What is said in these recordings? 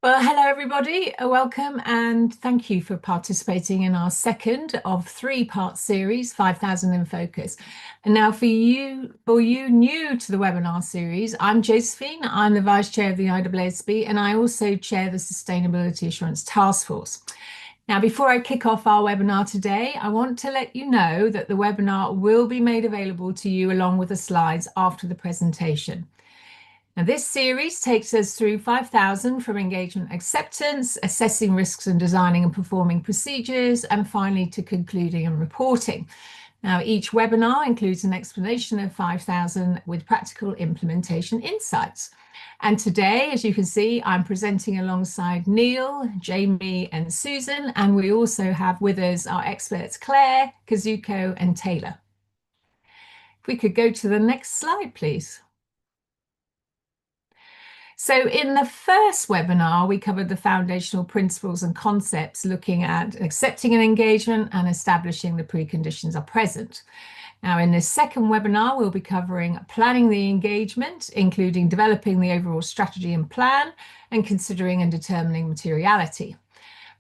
Well, hello everybody, welcome and thank you for participating in our second of three-part series, 5000 in Focus. And now for you new to the webinar series, I'm Josephine, I'm the Vice Chair of the ISSA and I also chair the Sustainability Assurance Task Force. Now, before I kick off our webinar today, I want to let you know that the webinar will be made available to you along with the slides after the presentation. Now, this series takes us through 5000 from engagement acceptance, assessing risks and designing and performing procedures, and finally to concluding and reporting. Now, each webinar includes an explanation of 5000 with practical implementation insights. And today, as you can see, I'm presenting alongside Neil, Jamie, and Susan, and we also have with us our experts Claire, Kazuko, and Taylor. If we could go to the next slide, please. So in the first webinar, we covered the foundational principles and concepts looking at accepting an engagement and establishing the preconditions are present. Now, in this second webinar, we'll be covering planning the engagement, including developing the overall strategy and plan, and considering and determining materiality.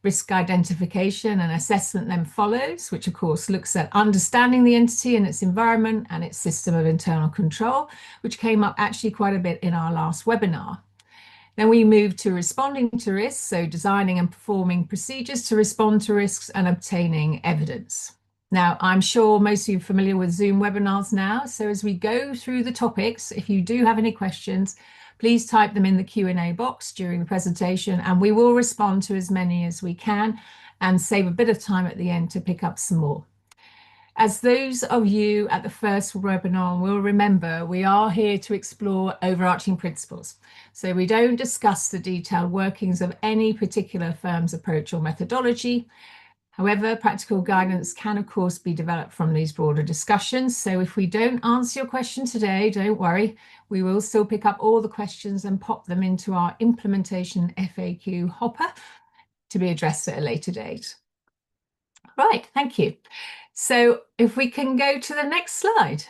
Risk identification and assessment then follows, which of course looks at understanding the entity and its environment and its system of internal control, which came up actually quite a bit in our last webinar. Then we move to responding to risks, so designing and performing procedures to respond to risks and obtaining evidence. Now, I'm sure most of you are familiar with Zoom webinars now, so as we go through the topics, if you do have any questions, please type them in the Q&A box during the presentation and we will respond to as many as we can and save a bit of time at the end to pick up some more. As those of you at the first webinar will remember, we are here to explore overarching principles. So we don't discuss the detailed workings of any particular firm's approach or methodology. However, practical guidance can, of course, be developed from these broader discussions. So if we don't answer your question today, don't worry. We will still pick up all the questions and pop them into our implementation FAQ hopper to be addressed at a later date. Right, thank you. So if we can go to the next slide.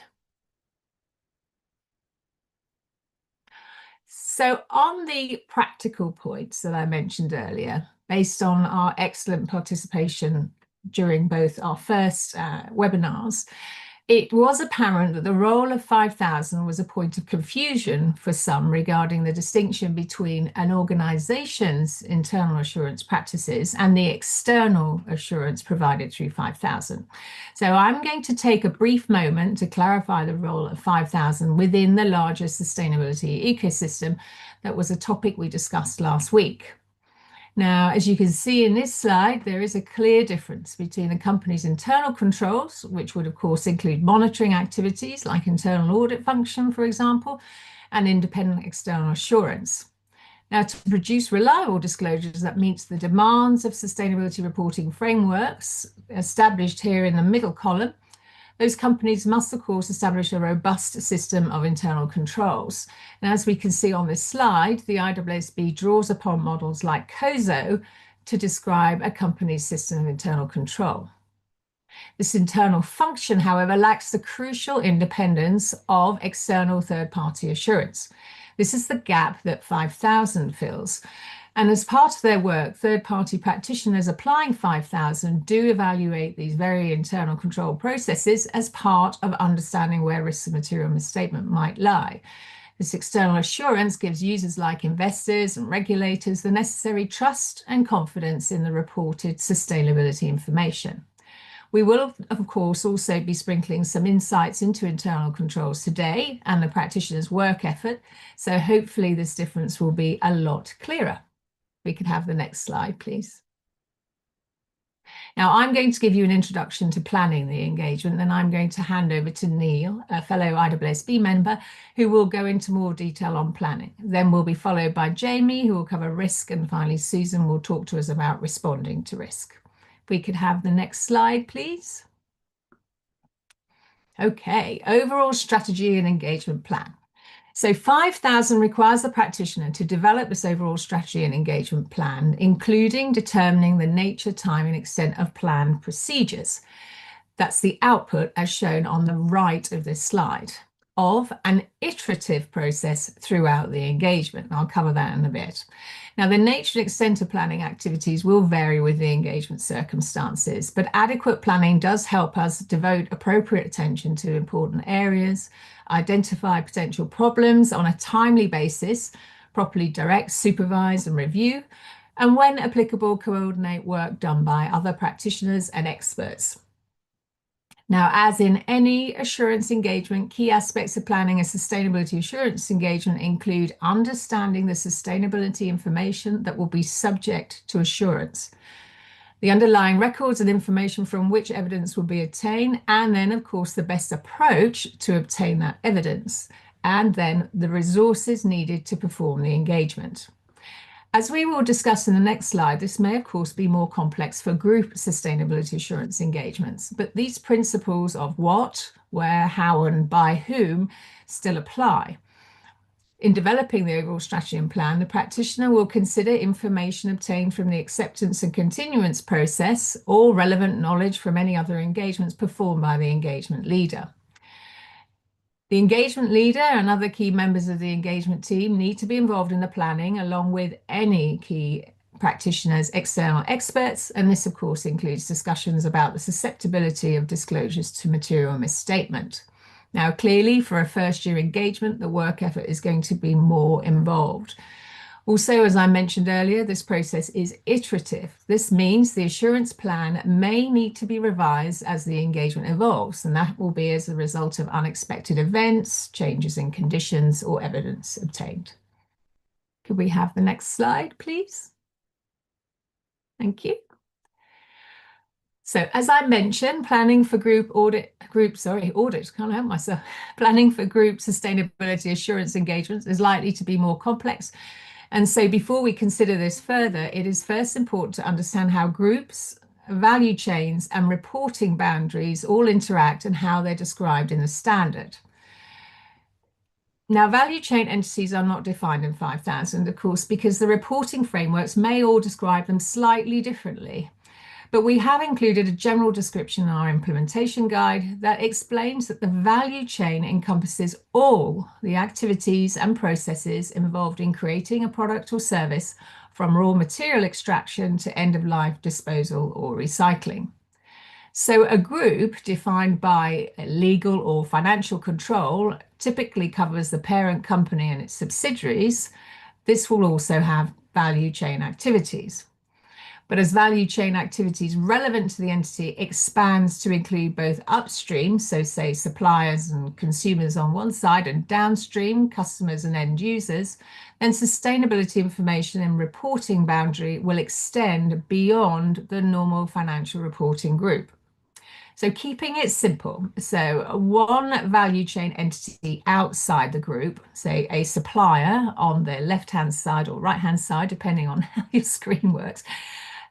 So on the practical points that I mentioned earlier, based on our excellent participation during both our first webinars, it was apparent that the role of 5000 was a point of confusion for some regarding the distinction between an organization's internal assurance practices and the external assurance provided through 5000. So I'm going to take a brief moment to clarify the role of 5000 within the larger sustainability ecosystem that was a topic we discussed last week. Now, as you can see in this slide, there is a clear difference between the company's internal controls, which would of course include monitoring activities like internal audit function, for example, and independent external assurance. Now, to produce reliable disclosures that meets the demands of sustainability reporting frameworks established here in the middle column, those companies must, of course, establish a robust system of internal controls. And as we can see on this slide, the ISSB draws upon models like COSO to describe a company's system of internal control. This internal function, however, lacks the crucial independence of external third-party assurance. This is the gap that 5000 fills. And as part of their work, third-party practitioners applying 5000 do evaluate these very internal control processes as part of understanding where risks of material misstatement might lie. This external assurance gives users like investors and regulators the necessary trust and confidence in the reported sustainability information. We will, of course, also be sprinkling some insights into internal controls today and the practitioner's work effort, so hopefully this difference will be a lot clearer. We could have the next slide, please. Now, I'm going to give you an introduction to planning the engagement, then I'm going to hand over to Neil, a fellow ISSB member, who will go into more detail on planning. Then we'll be followed by Jamie, who will cover risk, and finally Susan will talk to us about responding to risk. If we could have the next slide, please. Okay, overall strategy and engagement plan. So 5000 requires the practitioner to develop this overall strategy and engagement plan, including determining the nature, time, and extent of planned procedures. That's the output as shown on the right of this slide. of an iterative process throughout the engagement. I'll cover that in a bit. Now, the nature and extent of planning activities will vary with the engagement circumstances, but adequate planning does help us devote appropriate attention to important areas, identify potential problems on a timely basis, properly direct, supervise, and review, and when applicable, coordinate work done by other practitioners and experts. Now, as in any assurance engagement, key aspects of planning a sustainability assurance engagement include understanding the sustainability information that will be subject to assurance, the underlying records and information from which evidence will be obtained, and then, of course, the best approach to obtain that evidence, and then the resources needed to perform the engagement. As we will discuss in the next slide, this may, of course, be more complex for group sustainability assurance engagements, but these principles of what, where, how, and by whom still apply. In developing the overall strategy and plan, the practitioner will consider information obtained from the acceptance and continuance process or relevant knowledge from any other engagements performed by the engagement leader. The engagement leader and other key members of the engagement team need to be involved in the planning, along with any key practitioners, external experts, and this, of course, includes discussions about the susceptibility of disclosures to material misstatement. Now, clearly, for a first-year engagement, the work effort is going to be more involved. Also, as I mentioned earlier, this process is iterative. This means the assurance plan may need to be revised as the engagement evolves, and that will be as a result of unexpected events, changes in conditions, or evidence obtained. Could we have the next slide, please? Thank you. So, as I mentioned, planning for can't help myself. Planning for group sustainability assurance engagements is likely to be more complex. And so before we consider this further, it is first important to understand how groups, value chains, and reporting boundaries all interact and how they're described in the standard. Now, value chain entities are not defined in 5000, of course, because the reporting frameworks may all describe them slightly differently. But we have included a general description in our implementation guide that explains that the value chain encompasses all the activities and processes involved in creating a product or service, from raw material extraction to end-of-life disposal or recycling. So a group defined by legal or financial control typically covers the parent company and its subsidiaries. This will also have value chain activities. But as value chain activities relevant to the entity expands to include both upstream, so say suppliers and consumers on one side, and downstream, customers and end users, then sustainability information and reporting boundary will extend beyond the normal financial reporting group. So keeping it simple, so one value chain entity outside the group, say a supplier on the left-hand side or right-hand side, depending on how your screen works,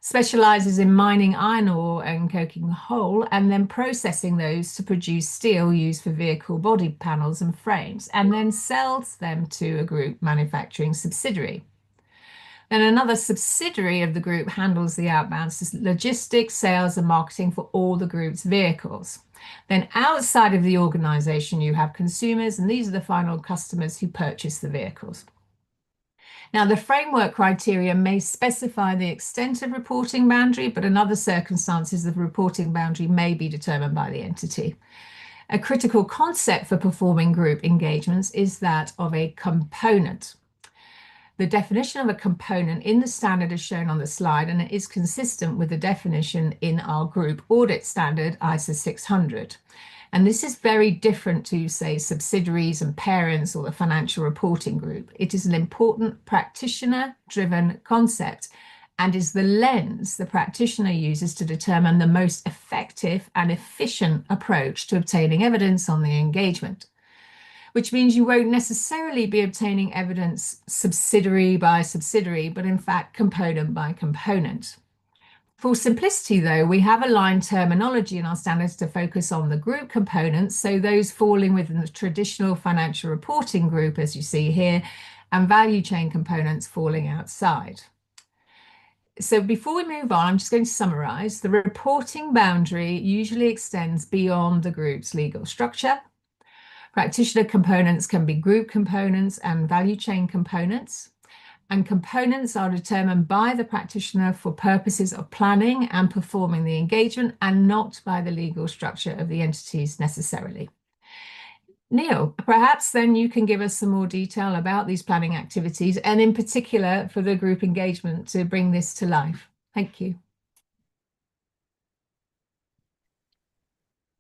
specializes in mining iron ore and coking coal and then processing those to produce steel used for vehicle body panels and frames, and then sells them to a group manufacturing subsidiary. Then another subsidiary of the group handles the outbound logistics, sales, and marketing for all the group's vehicles. Then outside of the organization, you have consumers, and these are the final customers who purchase the vehicles. Now, the framework criteria may specify the extent of reporting boundary, but in other circumstances, the reporting boundary may be determined by the entity. A critical concept for performing group engagements is that of a component. The definition of a component in the standard is shown on the slide, and it is consistent with the definition in our group audit standard, ISSA 600. And this is very different to, say, subsidiaries and parents or the financial reporting group. It is an important practitioner-driven concept and is the lens the practitioner uses to determine the most effective and efficient approach to obtaining evidence on the engagement, which means you won't necessarily be obtaining evidence subsidiary by subsidiary, but in fact component by component. For simplicity, though, we have aligned terminology in our standards to focus on the group components, so those falling within the traditional financial reporting group, as you see here, and value chain components falling outside. So before we move on, I'm just going to summarize. The reporting boundary usually extends beyond the group's legal structure. Practitioner components can be group components and value chain components. And components are determined by the practitioner for purposes of planning and performing the engagement and not by the legal structure of the entities necessarily. Neil, perhaps then you can give us some more detail about these planning activities and in particular for the group engagement to bring this to life. Thank you.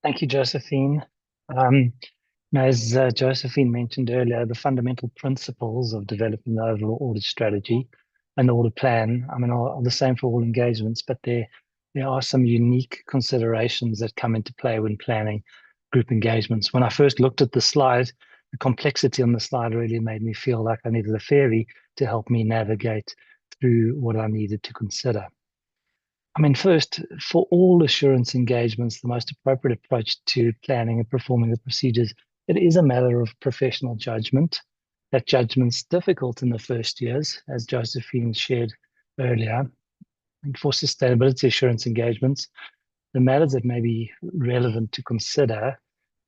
Thank you, Josephine. As Josephine mentioned earlier, the fundamental principles of developing the overall audit strategy and the audit plan, are the same for all engagements, but there are some unique considerations that come into play when planning group engagements. When I first looked at the slide, the complexity on the slide really made me feel like I needed a fairy to help me navigate through what I needed to consider. First, for all assurance engagements, the most appropriate approach to planning and performing the procedures, it is a matter of professional judgment. That judgment's difficult in the first years, as Josephine shared earlier. And for sustainability assurance engagements, the matters that may be relevant to consider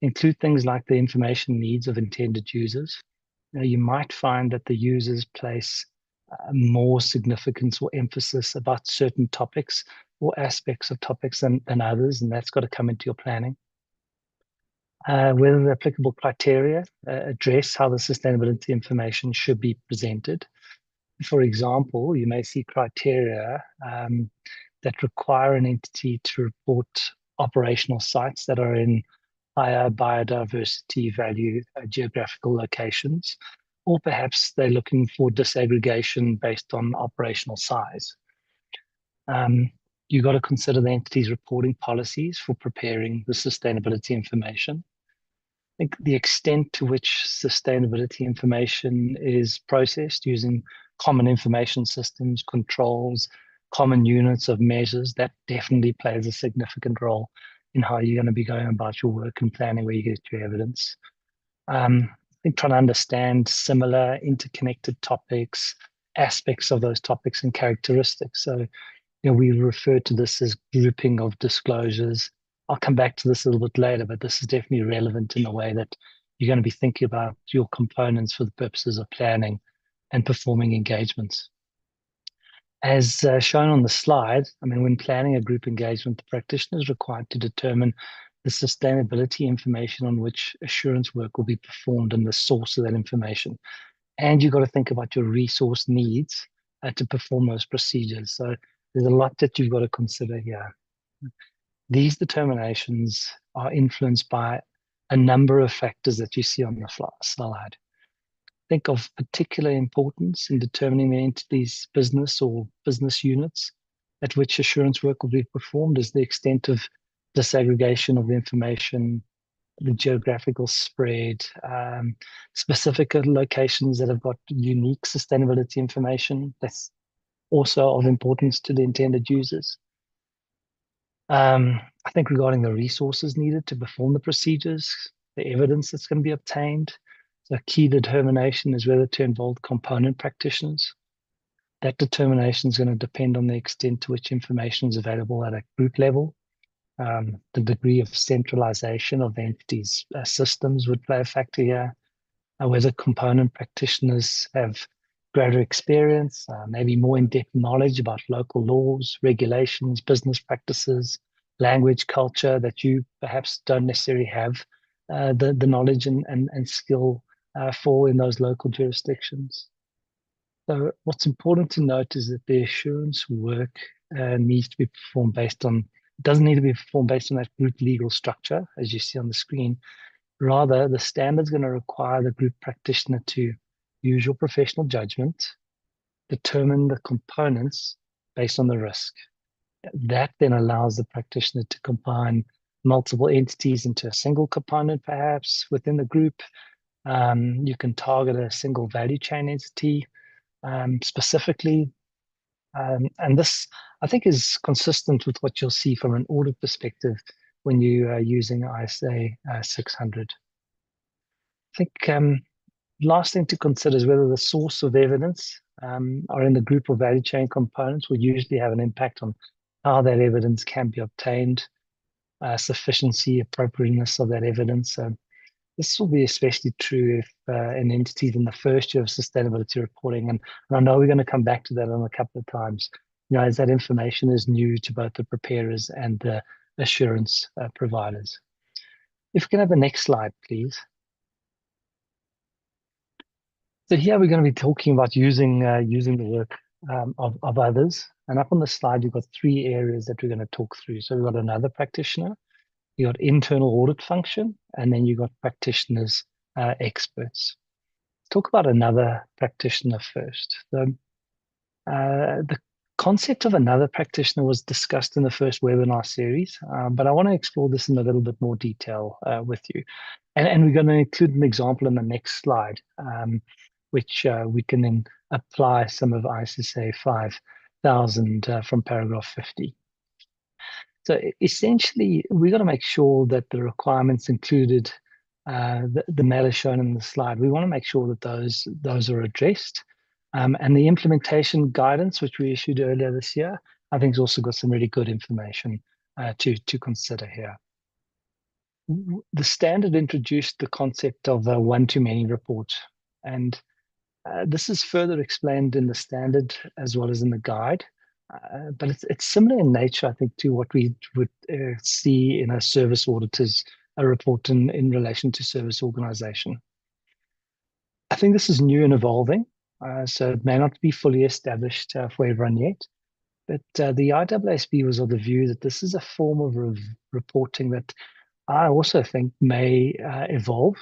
include things like the information needs of intended users. You might find that the users place more significance or emphasis about certain topics or aspects of topics than others, and that's got to come into your planning. Whether the applicable criteria address how the sustainability information should be presented. For example, you may see criteria that require an entity to report operational sites that are in higher biodiversity value geographical locations, or perhaps they're looking for disaggregation based on operational size. You've got to consider the entity's reporting policies for preparing the sustainability information. I think the extent to which sustainability information is processed using common information systems, controls, common units of measures, that definitely plays a significant role in how you're going to be going about your work and planning where you get your evidence. I think trying to understand similar interconnected topics, aspects of those topics and characteristics. So, we refer to this as grouping of disclosures. I'll come back to this a little bit later, but this is definitely relevant in the way that you're going to be thinking about your components for the purposes of planning and performing engagements. As shown on the slide, when planning a group engagement, the practitioner is required to determine the sustainability information on which assurance work will be performed and the source of that information. And you've got to think about your resource needs to perform those procedures. So there's a lot that you've got to consider here. These determinations are influenced by a number of factors that you see on the slide. Think of particular importance in determining the entity's business or business units at which assurance work will be performed is the extent of disaggregation of the information, the geographical spread, specific locations that have got unique sustainability information that's also of importance to the intended users. I think regarding the resources needed to perform the procedures, the evidence that's going to be obtained, the key determination is whether to involve component practitioners. That determination is going to depend on the extent to which information is available at a group level. The degree of centralization of the entity's systems would play a factor here. Whether component practitioners have greater experience, maybe more in-depth knowledge about local laws, regulations, business practices, language, culture that you perhaps don't necessarily have the knowledge and skill for in those local jurisdictions. So what's important to note is that the assurance work needs to be performed doesn't need to be performed based on that group legal structure, as you see on the screen. Rather, the standard's going to require the group practitioner to use your professional judgment, determine the components based on the risk. That then allows the practitioner to combine multiple entities into a single component, perhaps within the group. You can target a single value chain entity specifically. And this, I think, is consistent with what you'll see from an audit perspective when you are using ISA 600. I think last thing to consider is whether the source of evidence are in the group of value chain components will usually have an impact on how that evidence can be obtained, sufficiency, appropriateness of that evidence. This will be especially true if an entity is in the first year of sustainability reporting. And I know we're going to come back to that on a couple of times, as that information is new to both the preparers and the assurance providers. If we can have the next slide, please. So here we're going to be talking about using the work of others. And up on the slide, you've got 3 areas that we're going to talk through. So we've got another practitioner, you got internal audit function, and then you got practitioners, experts. Talk about another practitioner first. The concept of another practitioner was discussed in the first webinar series, but I want to explore this in a little bit more detail with you. And we're going to include an example in the next slide, which we can then apply some of ISSA 5000 from paragraph 50. So essentially, we've got to make sure that the requirements included, the matter shown in the slide, we want to make sure that those are addressed. And the implementation guidance, which we issued earlier this year, I think has also got some really good information to consider here. The standard introduced the concept of a one-to-many report. And this is further explained in the standard as well as in the guide. But it's similar in nature, I think, to what we would see in a service auditor's report in relation to service organization. I think this is new and evolving, so it may not be fully established for everyone yet. But the ISSB was of the view that this is a form of reporting that I also think may evolve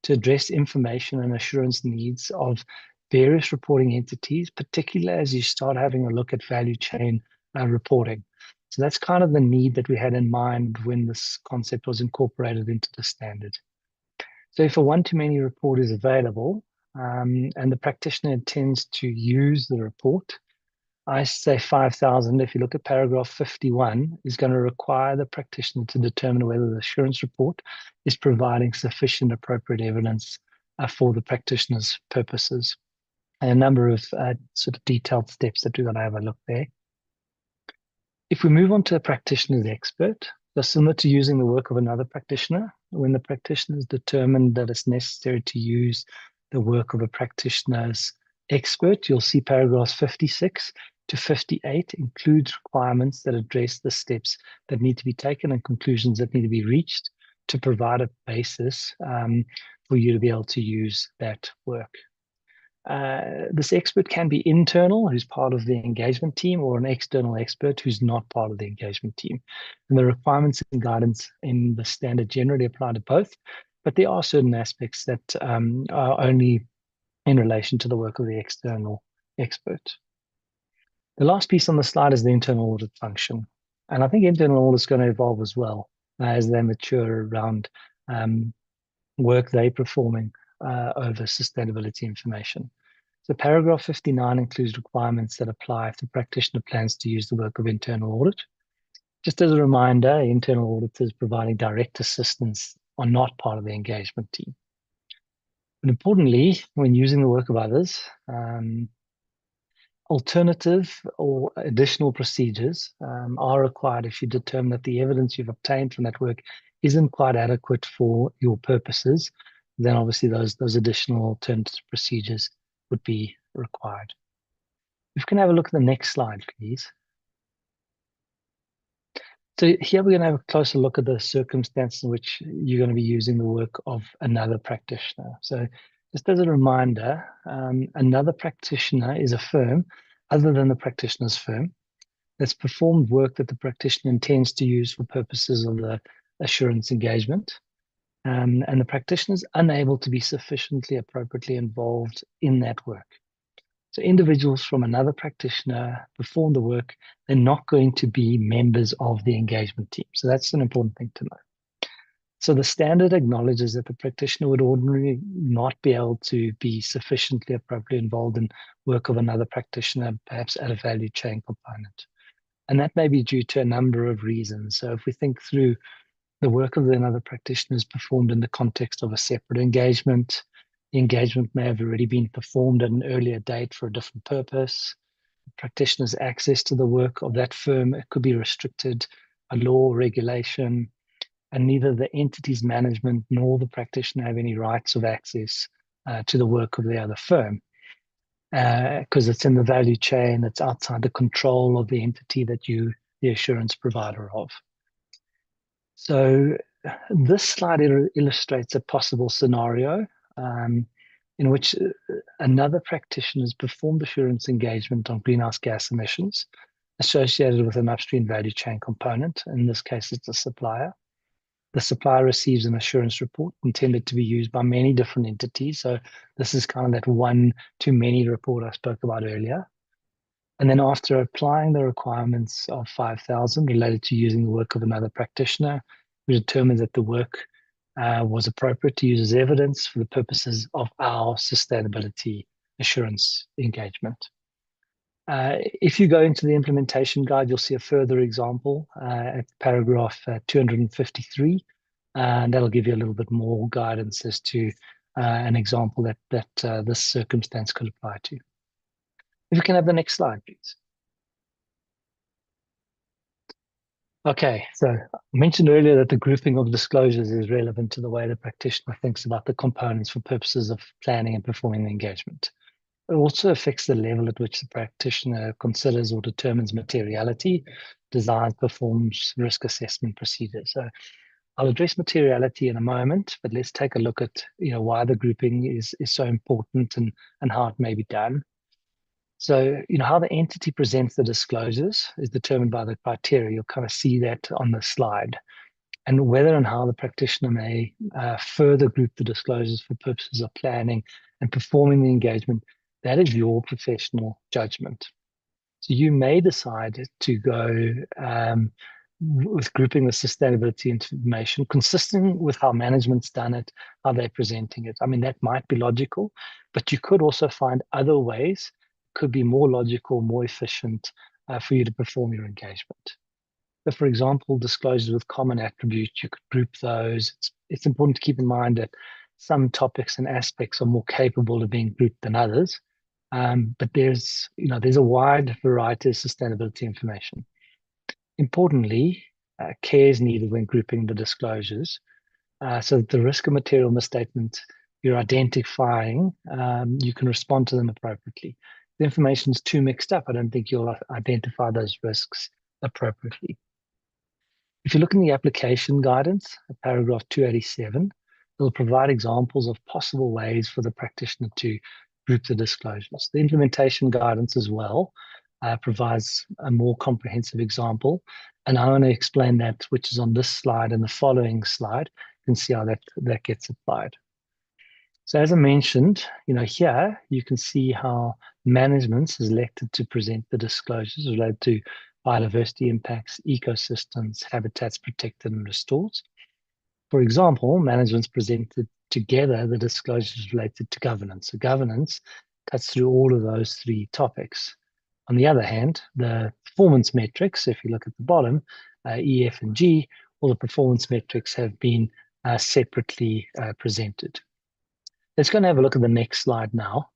to address information and assurance needs of various reporting entities, particularly as you start having a look at value chain reporting. So that's kind of the need that we had in mind when this concept was incorporated into the standard. So if a one-to-many report is available and the practitioner intends to use the report, I say 5,000, if you look at paragraph 51, is going to require the practitioner to determine whether the assurance report is providing sufficient appropriate evidence for the practitioner's purposes. And a number of sort of detailed steps that we're going to have a look there. If we move on to a practitioner's expert, so similar to using the work of another practitioner, when the practitioner is determined that it's necessary to use the work of a practitioner's expert, you'll see paragraphs 56 to 58 includes requirements that address the steps that need to be taken and conclusions that need to be reached to provide a basis for you to be able to use that work. This expert can be internal, who's part of the engagement team, or an external expert who's not part of the engagement team. And the requirements and guidance in the standard generally apply to both, but there are certain aspects that are only in relation to the work of the external expert. The last piece on the slide is the internal audit function. And I think internal audit is going to evolve as well as they mature around work they're performing over sustainability information. So paragraph 59 includes requirements that apply if the practitioner plans to use the work of internal audit. Just as a reminder, internal auditors providing direct assistance are not part of the engagement team. But importantly, when using the work of others, alternative or additional procedures are required if you determine that the evidence you've obtained from that work isn't quite adequate for your purposes. Then obviously those additional alternative procedures would be required. If we can have a look at the next slide, please. So here we're going to have a closer look at the circumstances in which you're going to be using the work of another practitioner. So just as a reminder, another practitioner is a firm other than the practitioner's firm that's performed work that the practitioner intends to use for purposes of the assurance engagement. And the practitioner is unable to be sufficiently appropriately involved in that work. So individuals from another practitioner perform the work, they're not going to be members of the engagement team. So that's an important thing to know. So the standard acknowledges that the practitioner would ordinarily not be able to be sufficiently appropriately involved in work of another practitioner, perhaps at a value chain component. And that may be due to a number of reasons. So if we think through the work of another practitioner is performed in the context of a separate engagement, the engagement may have already been performed at an earlier date for a different purpose. The practitioner's access to the work of that firm, it could be restricted by law or regulation. and neither the entity's management nor the practitioner have any rights of access to the work of the other firm, because it's in the value chain, it's outside the control of the entity that you, the assurance provider of. So this slide illustrates a possible scenario in which another practitioner has performed assurance engagement on greenhouse gas emissions associated with an upstream value chain component. In this case, it's a supplier. The supplier receives an assurance report intended to be used by many different entities. So this is kind of that one-to-many report I spoke about earlier. And then after applying the requirements of 5,000 related to using the work of another practitioner, we determined that the work was appropriate to use as evidence for the purposes of our sustainability assurance engagement. If you go into the implementation guide, you'll see a further example at paragraph 253, and that'll give you a little bit more guidance as to an example that this circumstance could apply to. If you can have the next slide, please. Okay, so I mentioned earlier that the grouping of disclosures is relevant to the way the practitioner thinks about the components for purposes of planning and performing the engagement. It also affects the level at which the practitioner considers or determines materiality, designs, performs risk assessment procedures. So I'll address materiality in a moment, but let's take a look at why the grouping is so important and how it may be done. So, how the entity presents the disclosures is determined by the criteria. You'll kind of see that on the slide. And whether and how the practitioner may further group the disclosures for purposes of planning and performing the engagement, that is your professional judgment. So you may decide to go with grouping the sustainability information consistent with how management's done it, how they're presenting it. I mean, that might be logical, but you could also find other ways, could be more logical, more efficient for you to perform your engagement. So for example, disclosures with common attributes, you could group those. It's important to keep in mind that some topics and aspects are more capable of being grouped than others. But there's a wide variety of sustainability information. Importantly, care is needed when grouping the disclosures. So that the risk of material misstatement you're identifying, you can respond to them appropriately. If the information is too mixed up, I don't think you'll identify those risks appropriately. If you look in the application guidance, paragraph 287, it'll provide examples of possible ways for the practitioner to group the disclosures. The implementation guidance as well provides a more comprehensive example. And I want to explain that, which is on this slide and the following slide. You can see how that gets applied. So as I mentioned, here you can see how management is elected to present the disclosures related to biodiversity impacts, ecosystems, habitats protected and restored. For example, management's presented together the disclosures related to governance. So governance cuts through all of those three topics. On the other hand, the performance metrics, if you look at the bottom, E, F, and G, all the performance metrics have been separately presented. Let's go and have a look at the next slide now.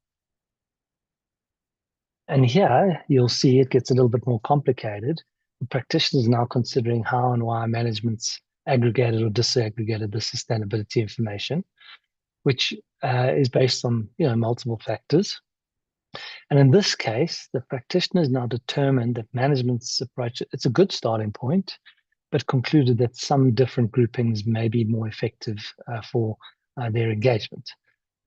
And here you'll see it gets a little bit more complicated. The practitioner is now considering how and why management's aggregated or disaggregated the sustainability information, which is based on multiple factors. And in this case, the practitioner has now determined that management's approach, it's a good starting point, but concluded that some different groupings may be more effective for their engagement.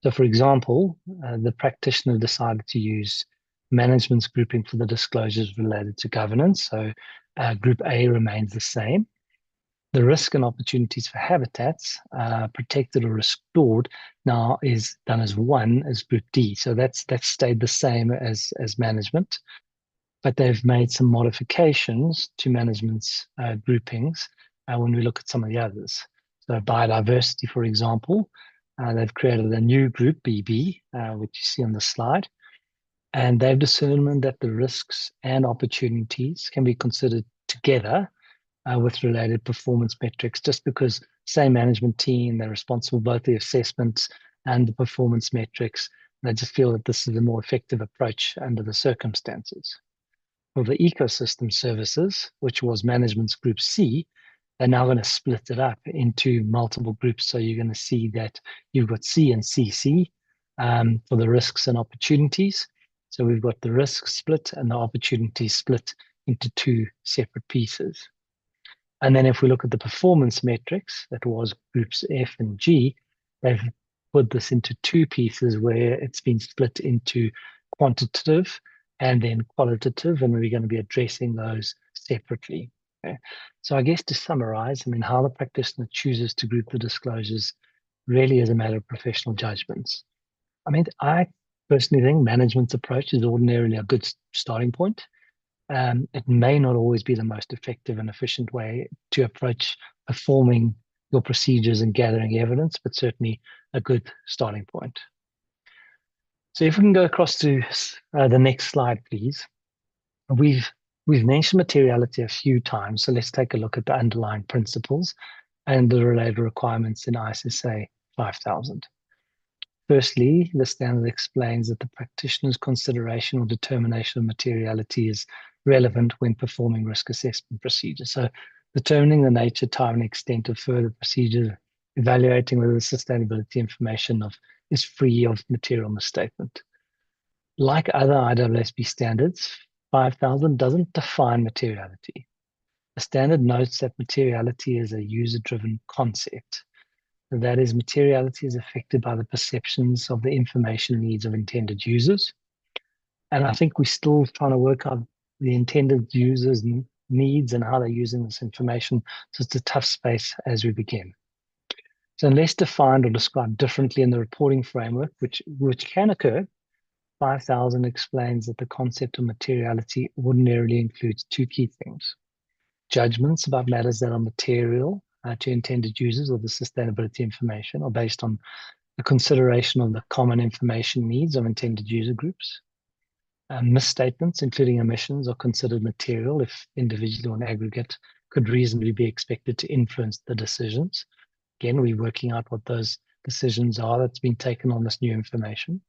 So for example, the practitioner decided to use management's grouping for the disclosures related to governance. So group A remains the same. The risk and opportunities for habitats protected or restored now is done as one as group D. So that's stayed the same as management, but they've made some modifications to management's groupings when we look at some of the others. So biodiversity, for example, they've created a new group, BB, which you see on the slide, and they've determined that the risks and opportunities can be considered together with related performance metrics, just because same management team, they're responsible both the assessments and the performance metrics. And I just feel that this is a more effective approach under the circumstances. For the ecosystem services, which was management's group C, they're now going to split it up into multiple groups. So you're going to see that you've got C and CC for the risks and opportunities. So we've got the risk split and the opportunity split into two separate pieces. And then if we look at the performance metrics, that was groups F and G, they've put this into two pieces where it's been split into quantitative and then qualitative, and we're going to be addressing those separately. Okay. So I guess to summarize, I mean, how the practitioner chooses to group the disclosures really is a matter of professional judgments. I mean, I personally think management's approach is ordinarily a good starting point. It may not always be the most effective and efficient way to approach performing your procedures and gathering evidence, but certainly a good starting point. So if we can go across to the next slide, please. We've mentioned materiality a few times, so let's take a look at the underlying principles and the related requirements in ISSA 5000. Firstly, the standard explains that the practitioner's consideration or determination of materiality is relevant when performing risk assessment procedures. So determining the nature, time, and extent of further procedures, evaluating whether the sustainability information is free of material misstatement. Like other ISSB standards, 5000 doesn't define materiality. The standard notes that materiality is a user-driven concept. That is, materiality is affected by the perceptions of the information needs of intended users. And I think we're still trying to work out the intended users' needs and how they're using this information. So it's a tough space as we begin. So unless defined or described differently in the reporting framework, which can occur, 5000 explains that the concept of materiality ordinarily includes two key things: judgments about matters that are material to intended users of the sustainability information are based on the consideration of the common information needs of intended user groups. Misstatements, including omissions, are considered material if individually or in aggregate could reasonably be expected to influence the decisions. Again, we're working out what those decisions are that's been taken on this new information.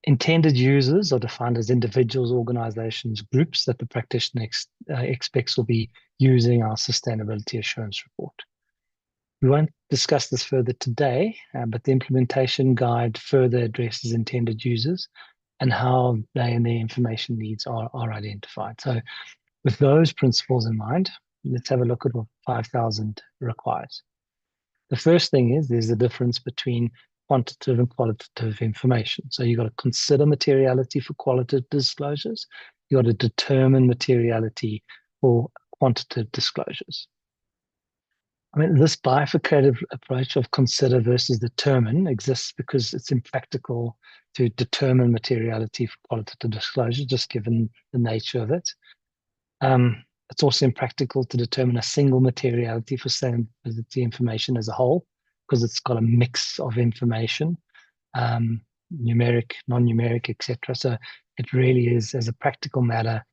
Intended users are defined as individuals, organizations, groups that the practitioner expects will be using our sustainability assurance report. We won't discuss this further today, but the implementation guide further addresses intended users and how they and their information needs are identified. So with those principles in mind, let's have a look at what 5000 requires. The first thing is there's a difference between quantitative and qualitative information. So you've got to consider materiality for qualitative disclosures. You've got to determine materiality for quantitative disclosures. I mean, this bifurcated approach of consider versus determine exists because it's impractical to determine materiality for qualitative disclosure, just given the nature of it. It's also impractical to determine a single materiality for sustainability information as a whole, because it's got a mix of information, numeric, non-numeric, etc. So it really is, as a practical matter,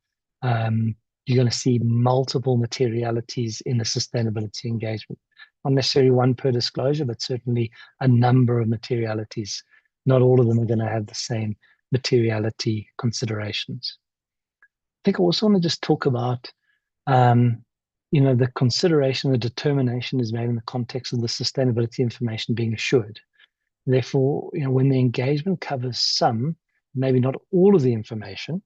you're going to see multiple materialities in the sustainability engagement. Not necessarily one per disclosure, but certainly a number of materialities. Not all of them are going to have the same materiality considerations. I think I also want to just talk about the consideration, the determination is made in the context of the sustainability information being assured. Therefore, when the engagement covers some, maybe not all of the information,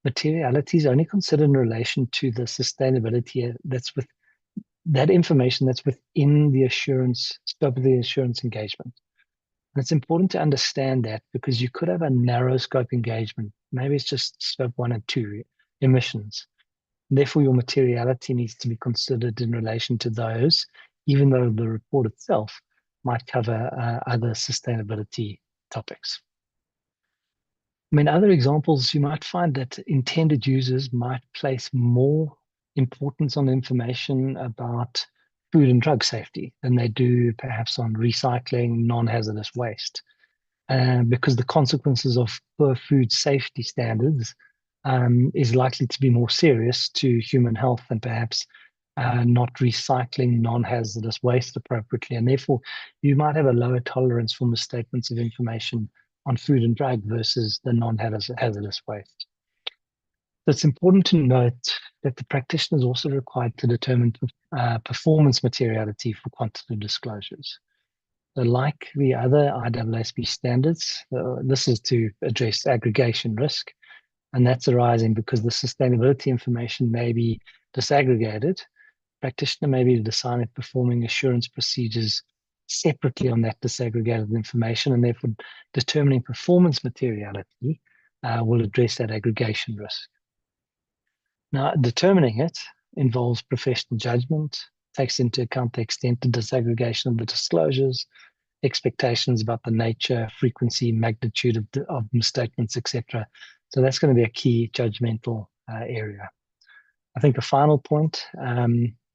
materiality is only considered in relation to the sustainability that's with that information that's within the assurance scope of the assurance engagement. And it's important to understand that, because you could have a narrow scope engagement. Maybe it's just scope 1 and 2 emissions. Therefore, your materiality needs to be considered in relation to those, even though the report itself might cover other sustainability topics. I mean, other examples, you might find that intended users might place more importance on information about food and drug safety than they do perhaps on recycling, non-hazardous waste. Because the consequences of poor food safety standards is likely to be more serious to human health than perhaps not recycling non-hazardous waste appropriately. And therefore, you might have a lower tolerance for misstatements of information on food and drug versus the non-hazardous waste. So it's important to note that the practitioner is also required to determine performance materiality for quantitative disclosures. So like the other ISSB standards, this is to address aggregation risk, and that's arising because the sustainability information may be disaggregated. Practitioner may be deciding performing assurance procedures separately on that disaggregated information, and therefore determining performance materiality will address that aggregation risk. Now, determining it involves professional judgment, takes into account the extent of disaggregation of the disclosures, expectations about the nature, frequency, magnitude of misstatements, etc. So that's going to be a key judgmental area. I think the final point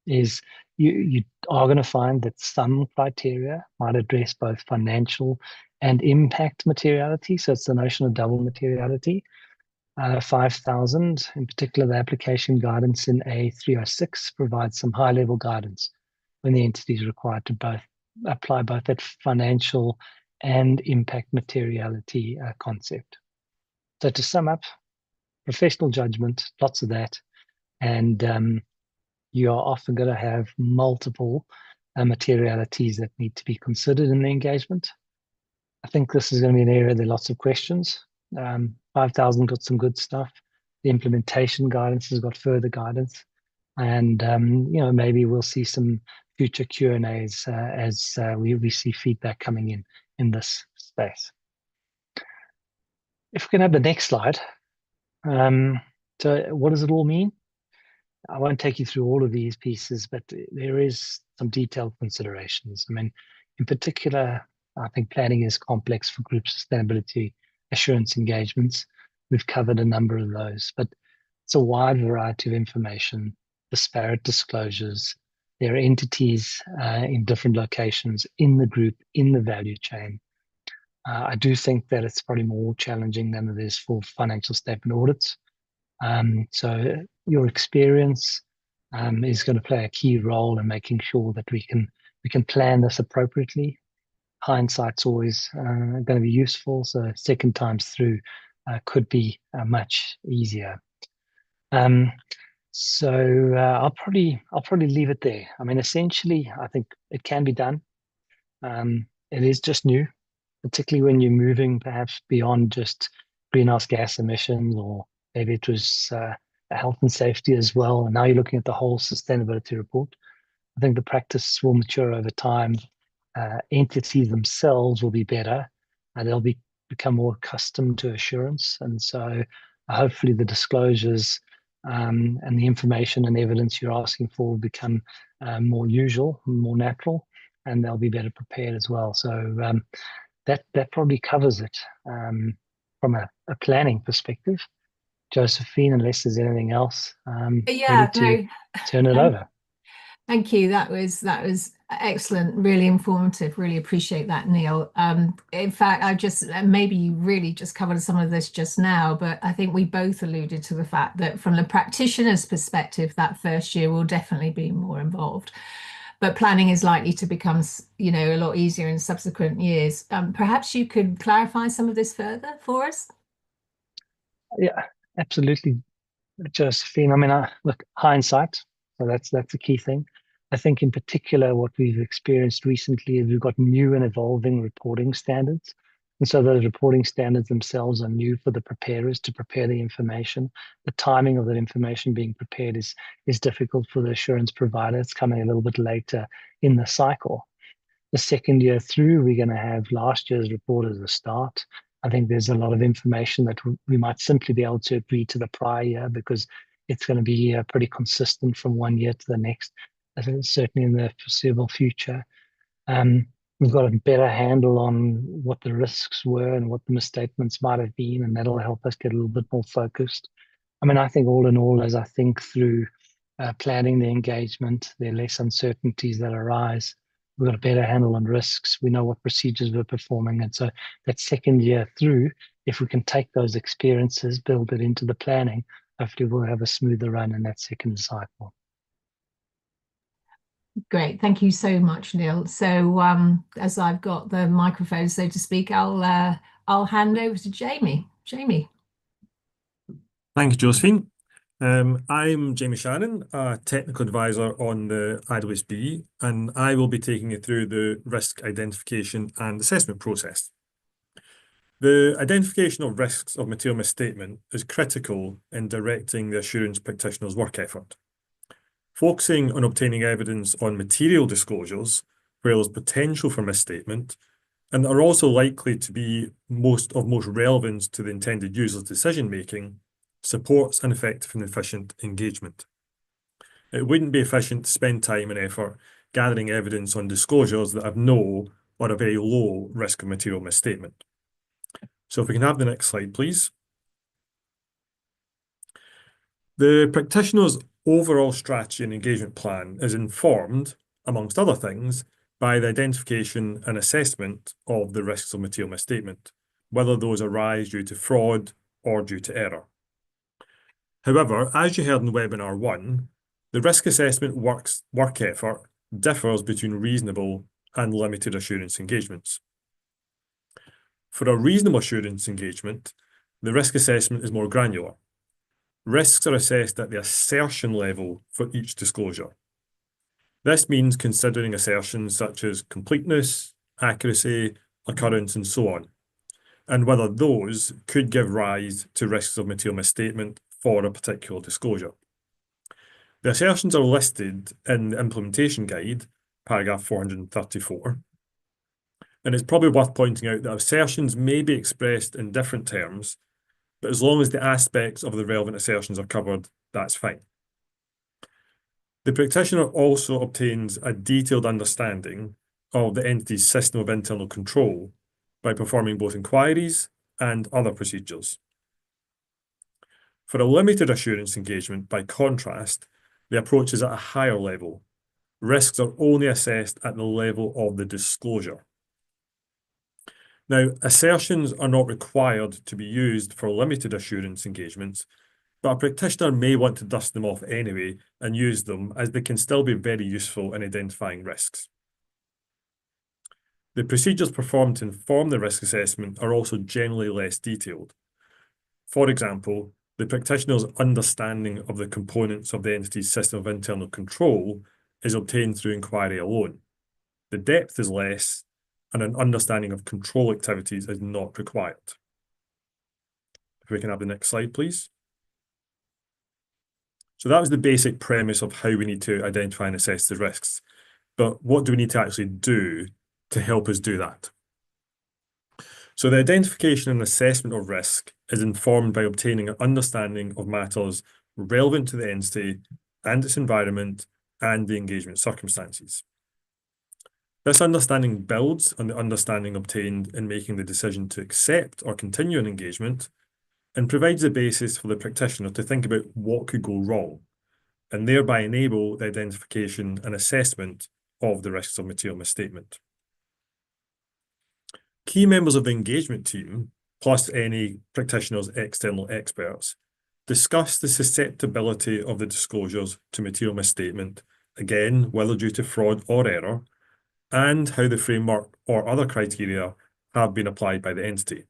is you are going to find that some criteria might address both financial and impact materiality. So it's the notion of double materiality. 5,000, in particular, the application guidance in A306 provides some high-level guidance when the entity is required to apply both that financial and impact materiality concept. So to sum up, professional judgment, lots of that, and you are often going to have multiple materialities that need to be considered in the engagement. I think this is going to be an area there are lots of questions. 5,000 got some good stuff. The implementation guidance has got further guidance, and maybe we'll see some future Q&As as we see feedback coming in this space. If we can have the next slide. So what does it all mean? I won't take you through all of these pieces, but there is some detailed considerations. I mean, in particular, I think planning is complex for group sustainability assurance engagements. We've covered a number of those, but it's a wide variety of information, disparate disclosures. There are entities in different locations in the group, in the value chain. I do think that it's probably more challenging than it is for financial statement audits. So your experience is going to play a key role in making sure that we can plan this appropriately. Hindsight's always going to be useful, so second times through could be much easier. So I'll probably leave it there. I mean, essentially, I think it can be done. It is just new, particularly when you're moving perhaps beyond just greenhouse gas emissions, or maybe it was health and safety as well. And now you're looking at the whole sustainability report. I think the practice will mature over time. Entities themselves will be better, and they'll become more accustomed to assurance. And so hopefully the disclosures and the information and evidence you're asking for will become more usual, more natural, and they'll be better prepared as well. So that probably covers it from a planning perspective. Josephine, unless there's anything else, Yeah, ready to turn it over. Thank you. That was excellent, really informative. Really appreciate that, Neil. In fact, I just maybe you really just covered some of this just now, but I think we both alluded to the fact that from the practitioner's perspective, that first year will definitely be more involved. But planning is likely to become, a lot easier in subsequent years. Perhaps you could clarify some of this further for us? Yeah, absolutely, Josephine. I mean, look, hindsight. So that's the key thing. I think in particular, what we've experienced recently is we've got new and evolving reporting standards. And so those reporting standards themselves are new for the preparers to prepare the information. The timing of that information being prepared is difficult for the assurance provider. It's coming a little bit later in the cycle. The second year through, we're going to have last year's report as a start. I think there's a lot of information that we might simply be able to agree to the prior year because it's going to be pretty consistent from one year to the next, certainly in the foreseeable future. We've got a better handle on what the risks were and what the misstatements might have been, and that'll help us get a little bit more focused. I mean, I think all in all, as I think through planning the engagement, there are less uncertainties that arise. We've got a better handle on risks. We know what procedures we're performing. And so that second year through, if we can take those experiences, build it into the planning, hopefully we'll have a smoother run in that second cycle. Great, thank you so much, Neil. So as I've got the microphone, so to speak, I'll hand over to Jamie. Jamie. Thank you, Josephine. I'm Jamie Shannon, a technical advisor on the ISSA, and I will be taking you through the risk identification and assessment process. The identification of risks of material misstatement is critical in directing the assurance practitioner's work effort. Focusing on obtaining evidence on material disclosures where there's potential for misstatement and are also likely to be most relevance to the intended user's decision-making supports an effective and efficient engagement. It wouldn't be efficient to spend time and effort gathering evidence on disclosures that have no or a very low risk of material misstatement. So if we can have the next slide, please. The practitioner's overall strategy and engagement plan is informed, amongst other things, by the identification and assessment of the risks of material misstatement, whether those arise due to fraud or due to error. However, as you heard in webinar 1, the risk assessment work effort differs between reasonable and limited assurance engagements. For a reasonable assurance engagement, the risk assessment is more granular. Risks are assessed at the assertion level for each disclosure. This means considering assertions such as completeness, accuracy, occurrence, and so on, and whether those could give rise to risks of material misstatement for a particular disclosure. The assertions are listed in the implementation guide, paragraph 434, and it's probably worth pointing out that assertions may be expressed in different terms, but as long as the aspects of the relevant assertions are covered, that's fine. The practitioner also obtains a detailed understanding of the entity's system of internal control by performing both inquiries and other procedures. For a limited assurance engagement, by contrast, the approach is at a higher level. Risks are only assessed at the level of the disclosure. Now, assertions are not required to be used for limited assurance engagements, but a practitioner may want to dust them off anyway and use them, as they can still be very useful in identifying risks. The procedures performed to inform the risk assessment are also generally less detailed. For example, the practitioner's understanding of the components of the entity's system of internal control is obtained through inquiry alone. The depth is less, and an understanding of control activities is not required. If we can have the next slide, please. So that was the basic premise of how we need to identify and assess the risks. But what do we need to actually do to help us do that? So the identification and assessment of risk is informed by obtaining an understanding of matters relevant to the entity and its environment and the engagement circumstances. This understanding builds on the understanding obtained in making the decision to accept or continue an engagement and provides the basis for the practitioner to think about what could go wrong and thereby enable the identification and assessment of the risks of material misstatement. Key members of the engagement team, plus any practitioner's external experts, discuss the susceptibility of the disclosures to material misstatement, again, whether due to fraud or error, and how the framework or other criteria have been applied by the entity.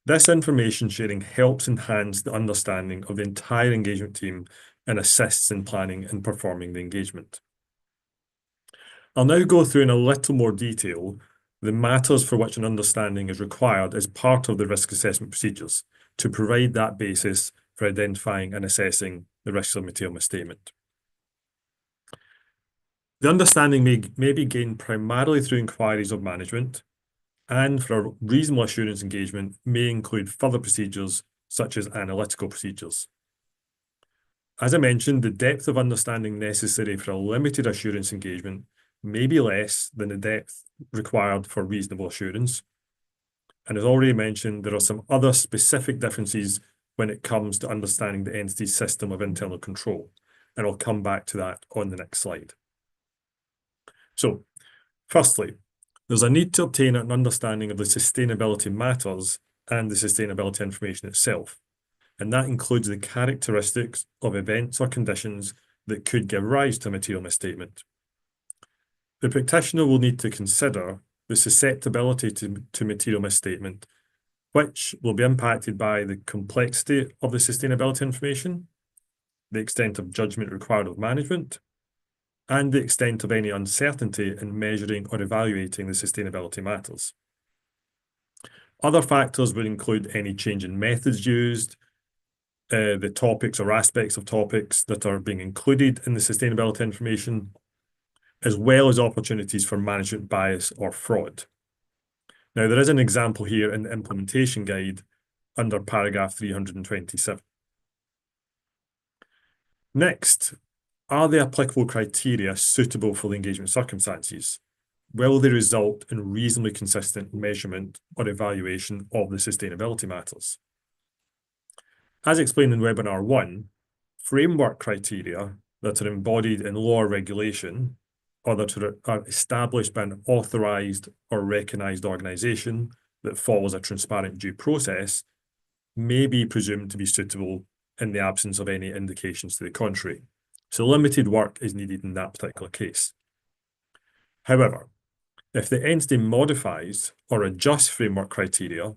This information sharing helps enhance the understanding of the entire engagement team and assists in planning and performing the engagement. I'll now go through in a little more detail the matters for which an understanding is required as part of the risk assessment procedures to provide that basis for identifying and assessing the risks of material misstatement. The understanding may be gained primarily through inquiries of management, and for a reasonable assurance engagement may include further procedures such as analytical procedures. As I mentioned, the depth of understanding necessary for a limited assurance engagement may be less than the depth required for reasonable assurance. And as already mentioned, there are some other specific differences when it comes to understanding the entity's system of internal control. And I'll come back to that on the next slide. So, firstly, there's a need to obtain an understanding of the sustainability matters and the sustainability information itself. And that includes the characteristics of events or conditions that could give rise to a material misstatement. The practitioner will need to consider the susceptibility to material misstatement, which will be impacted by the complexity of the sustainability information, the extent of judgment required of management, and the extent of any uncertainty in measuring or evaluating the sustainability matters. Other factors would include any change in methods used, the topics or aspects of topics that are being included in the sustainability information, as well as opportunities for management bias or fraud. Now, there is an example here in the implementation guide under paragraph 327. Next, are the applicable criteria suitable for the engagement circumstances? Will they result in reasonably consistent measurement or evaluation of the sustainability matters? As explained in webinar 1, framework criteria that are embodied in law or regulation, or that are established by an authorised or recognised organisation that follows a transparent due process, may be presumed to be suitable in the absence of any indications to the contrary. So limited work is needed in that particular case. However, if the entity modifies or adjusts framework criteria,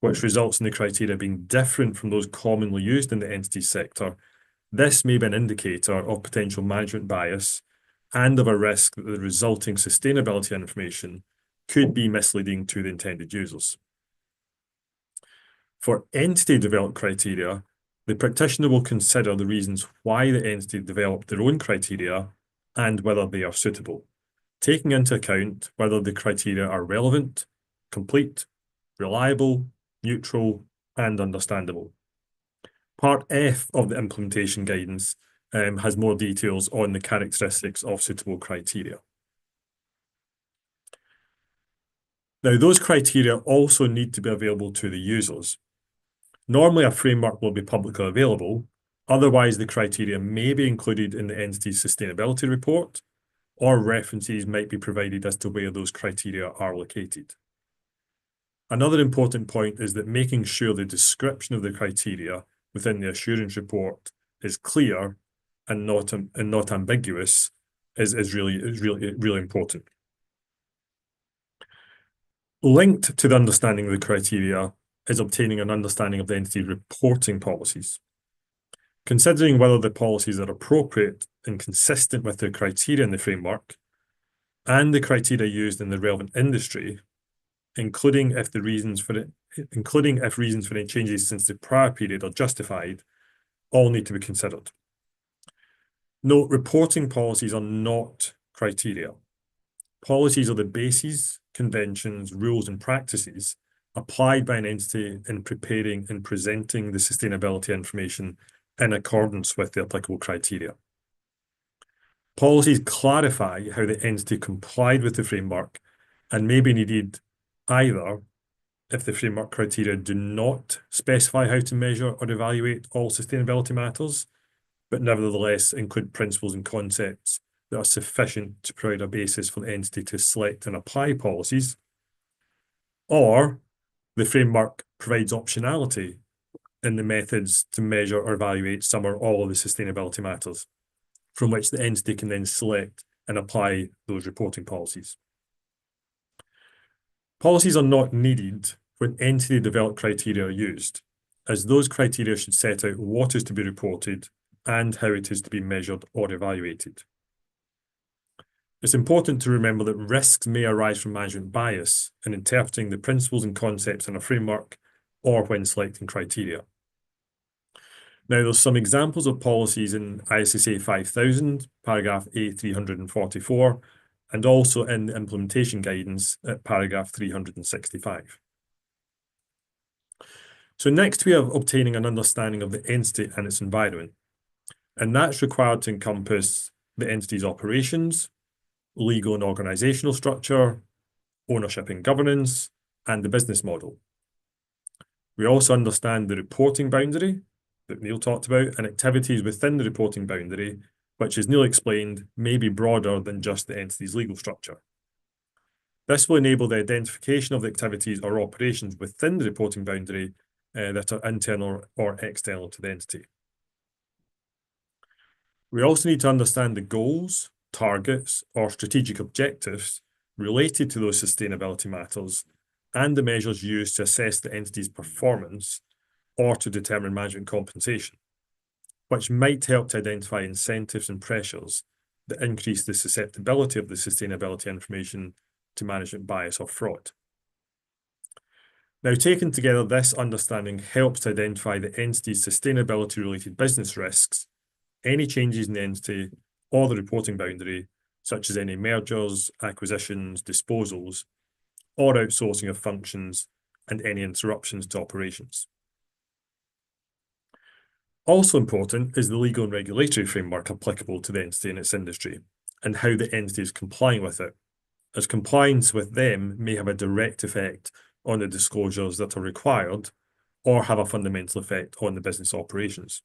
which results in the criteria being different from those commonly used in the entity sector, this may be an indicator of potential management bias and of a risk that the resulting sustainability information could be misleading to the intended users. For entity-developed criteria, the practitioner will consider the reasons why the entity developed their own criteria and whether they are suitable, taking into account whether the criteria are relevant, complete, reliable, neutral, and understandable. Part F of the implementation guidance has more details on the characteristics of suitable criteria. Now, those criteria also need to be available to the users. Normally, a framework will be publicly available. Otherwise, the criteria may be included in the entity's sustainability report, or references might be provided as to where those criteria are located. Another important point is that making sure the description of the criteria within the assurance report is clear and not ambiguous is really important. Linked to the understanding of the criteria is obtaining an understanding of the entity's reporting policies. Considering whether the policies are appropriate and consistent with the criteria in the framework and the criteria used in the relevant industry, including if reasons for any changes since the prior period are justified, all need to be considered. Note, reporting policies are not criteria. Policies are the bases, conventions, rules, and practices applied by an entity in preparing and presenting the sustainability information in accordance with the applicable criteria. Policies clarify how the entity complied with the framework and may be needed either if the framework criteria do not specify how to measure or evaluate all sustainability matters, but nevertheless include principles and concepts that are sufficient to provide a basis for the entity to select and apply policies, or the framework provides optionality in the methods to measure or evaluate some or all of the sustainability matters, from which the entity can then select and apply those reporting policies. Policies are not needed when entity-developed criteria are used, as those criteria should set out what is to be reported and how it is to be measured or evaluated. It's important to remember that risks may arise from management bias in interpreting the principles and concepts in a framework or when selecting criteria. Now, there's some examples of policies in ISSA 5000, paragraph A344, and also in the implementation guidance at paragraph 365. So next we have obtaining an understanding of the entity and its environment, and that's required to encompass the entity's operations, legal and organizational structure, ownership and governance, and the business model. We also understand the reporting boundary that Neil talked about and activities within the reporting boundary, which, as Neil explained, may be broader than just the entity's legal structure. This will enable the identification of the activities or operations within the reporting boundary that are internal or external to the entity. We also need to understand the goals, targets, or strategic objectives related to those sustainability matters and the measures used to assess the entity's performance or to determine management compensation. which might help to identify incentives and pressures that increase the susceptibility of the sustainability information to management bias or fraud. Now, taken together, this understanding helps to identify the entity's sustainability-related business risks, any changes in the entity or the reporting boundary, such as any mergers, acquisitions, disposals, or outsourcing of functions, and any interruptions to operations. Also important is the legal and regulatory framework applicable to the entity and its industry, and how the entity is complying with it, as compliance with them may have a direct effect on the disclosures that are required or have a fundamental effect on the business operations.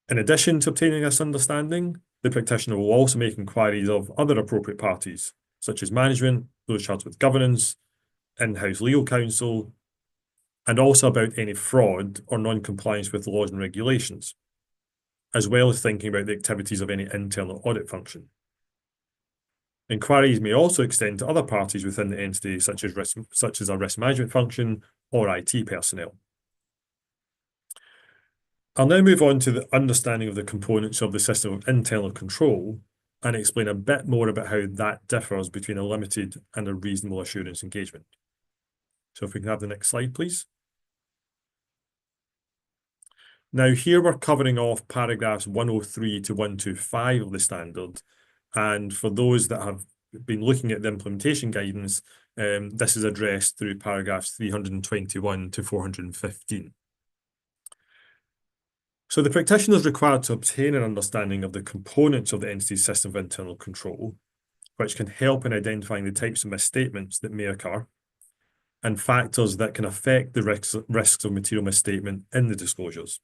In addition to obtaining this understanding, the practitioner will also make inquiries of other appropriate parties, such as management, those charged with governance, in-house legal counsel, and also about any fraud or non-compliance with laws and regulations, as well as thinking about the activities of any internal audit function. Inquiries may also extend to other parties within the entity, such as a risk management function or IT personnel. I'll now move on to the understanding of the components of the system of internal control and explain a bit more about how that differs between a limited and a reasonable assurance engagement. So if we can have the next slide, please. Now here we're covering off paragraphs 103 to 125 of the standard. And for those that have been looking at the implementation guidance, this is addressed through paragraphs 321 to 415. So the practitioner is required to obtain an understanding of the components of the entity's system of internal control, which can help in identifying the types of misstatements that may occur and factors that can affect the risks of material misstatement in the disclosures.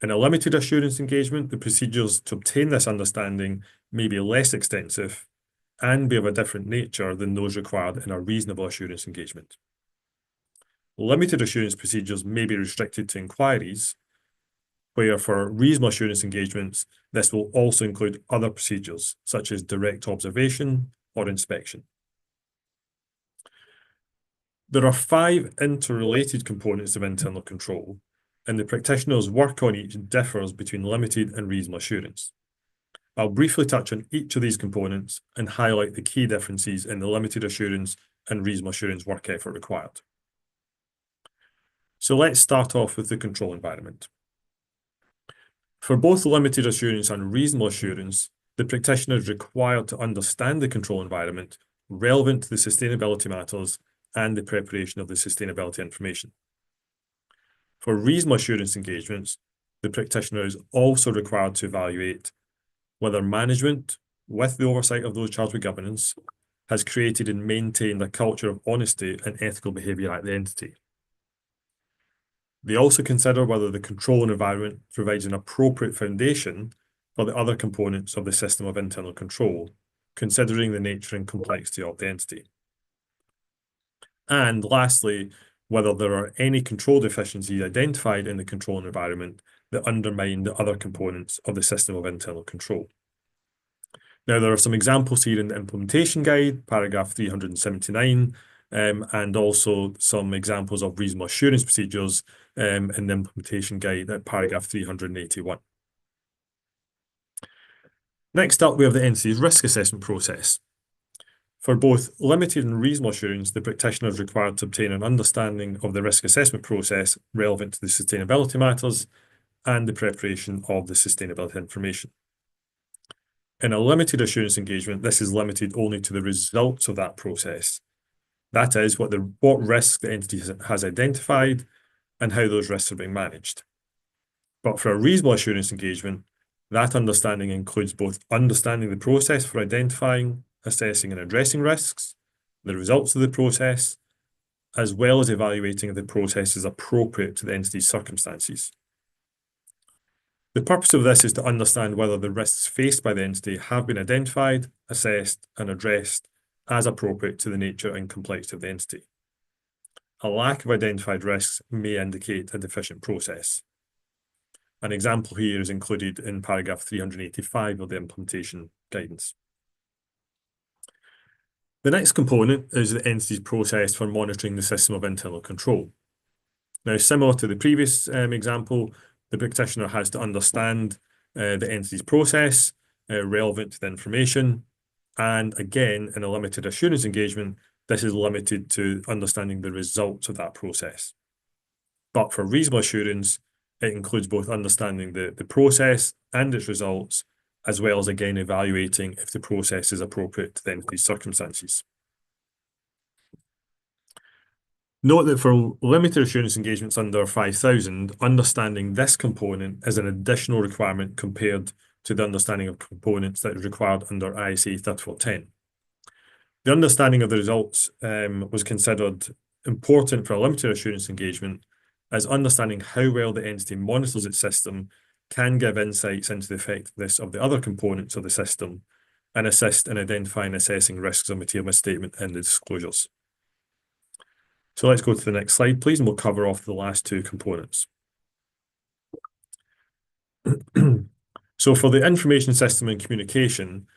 In a limited assurance engagement, the procedures to obtain this understanding may be less extensive and be of a different nature than those required in a reasonable assurance engagement. Limited assurance procedures may be restricted to inquiries, where for reasonable assurance engagements, this will also include other procedures, such as direct observation or inspection. There are 5 interrelated components of internal control, and the practitioner's work on each differs between limited and reasonable assurance. I'll briefly touch on each of these components and highlight the key differences in the limited assurance and reasonable assurance work effort required. So let's start off with the control environment. For both limited assurance and reasonable assurance, the practitioner is required to understand the control environment relevant to the sustainability matters and the preparation of the sustainability information. For reasonable assurance engagements, the practitioner is also required to evaluate whether management, with the oversight of those charged with governance, has created and maintained a culture of honesty and ethical behaviour at the entity. They also consider whether the control environment provides an appropriate foundation for the other components of the system of internal control, considering the nature and complexity of the entity. And lastly, whether there are any control deficiencies identified in the control environment that undermine the other components of the system of internal control. Now, there are some examples here in the implementation guide, paragraph 379, and also some examples of reasonable assurance procedures in the implementation guide at paragraph 381. Next up, we have the entity's risk assessment process. For both limited and reasonable assurance, the practitioner is required to obtain an understanding of the risk assessment process relevant to the sustainability matters and the preparation of the sustainability information. In a limited assurance engagement, this is limited only to the results of that process. That is, what risks the entity has identified and how those risks are being managed. But for a reasonable assurance engagement, that understanding includes both understanding the process for identifying, assessing and addressing risks, the results of the process, as well as evaluating if the process is appropriate to the entity's circumstances. The purpose of this is to understand whether the risks faced by the entity have been identified, assessed and addressed as appropriate to the nature and complexity of the entity. A lack of identified risks may indicate a deficient process. An example here is included in paragraph 385 of the implementation guidance. The next component is the entity's process for monitoring the system of internal control. Now, similar to the previous example, the practitioner has to understand the entity's process relevant to the information. And again, in a limited assurance engagement, this is limited to understanding the results of that process. But for reasonable assurance, it includes both understanding the process and its results, as well as, again, evaluating if the process is appropriate to the entity's circumstances. Note that for limited assurance engagements under 5,000, understanding this component is an additional requirement compared to the understanding of components that is required under ISA 3410. The understanding of the results was considered important for a limited assurance engagement, as understanding how well the entity monitors its system can give insights into the effectiveness of the other components of the system and assist in identifying and assessing risks of material misstatement in the disclosures. So let's go to the next slide, please, and we'll cover off the last two components. So for the information system and communication,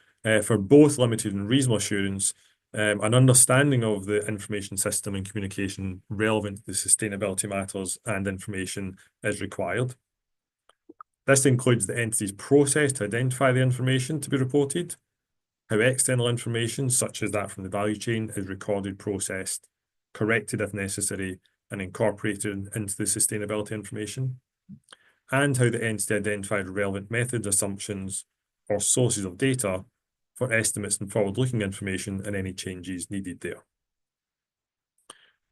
for both limited and reasonable assurance, an understanding of the information system and communication relevant to the sustainability matters and information is required. This includes the entity's process to identify the information to be reported, how external information, such as that from the value chain, is recorded, processed, corrected if necessary, and incorporated into the sustainability information, and how the entity identified relevant methods, assumptions, or sources of data for estimates and forward-looking information and any changes needed there.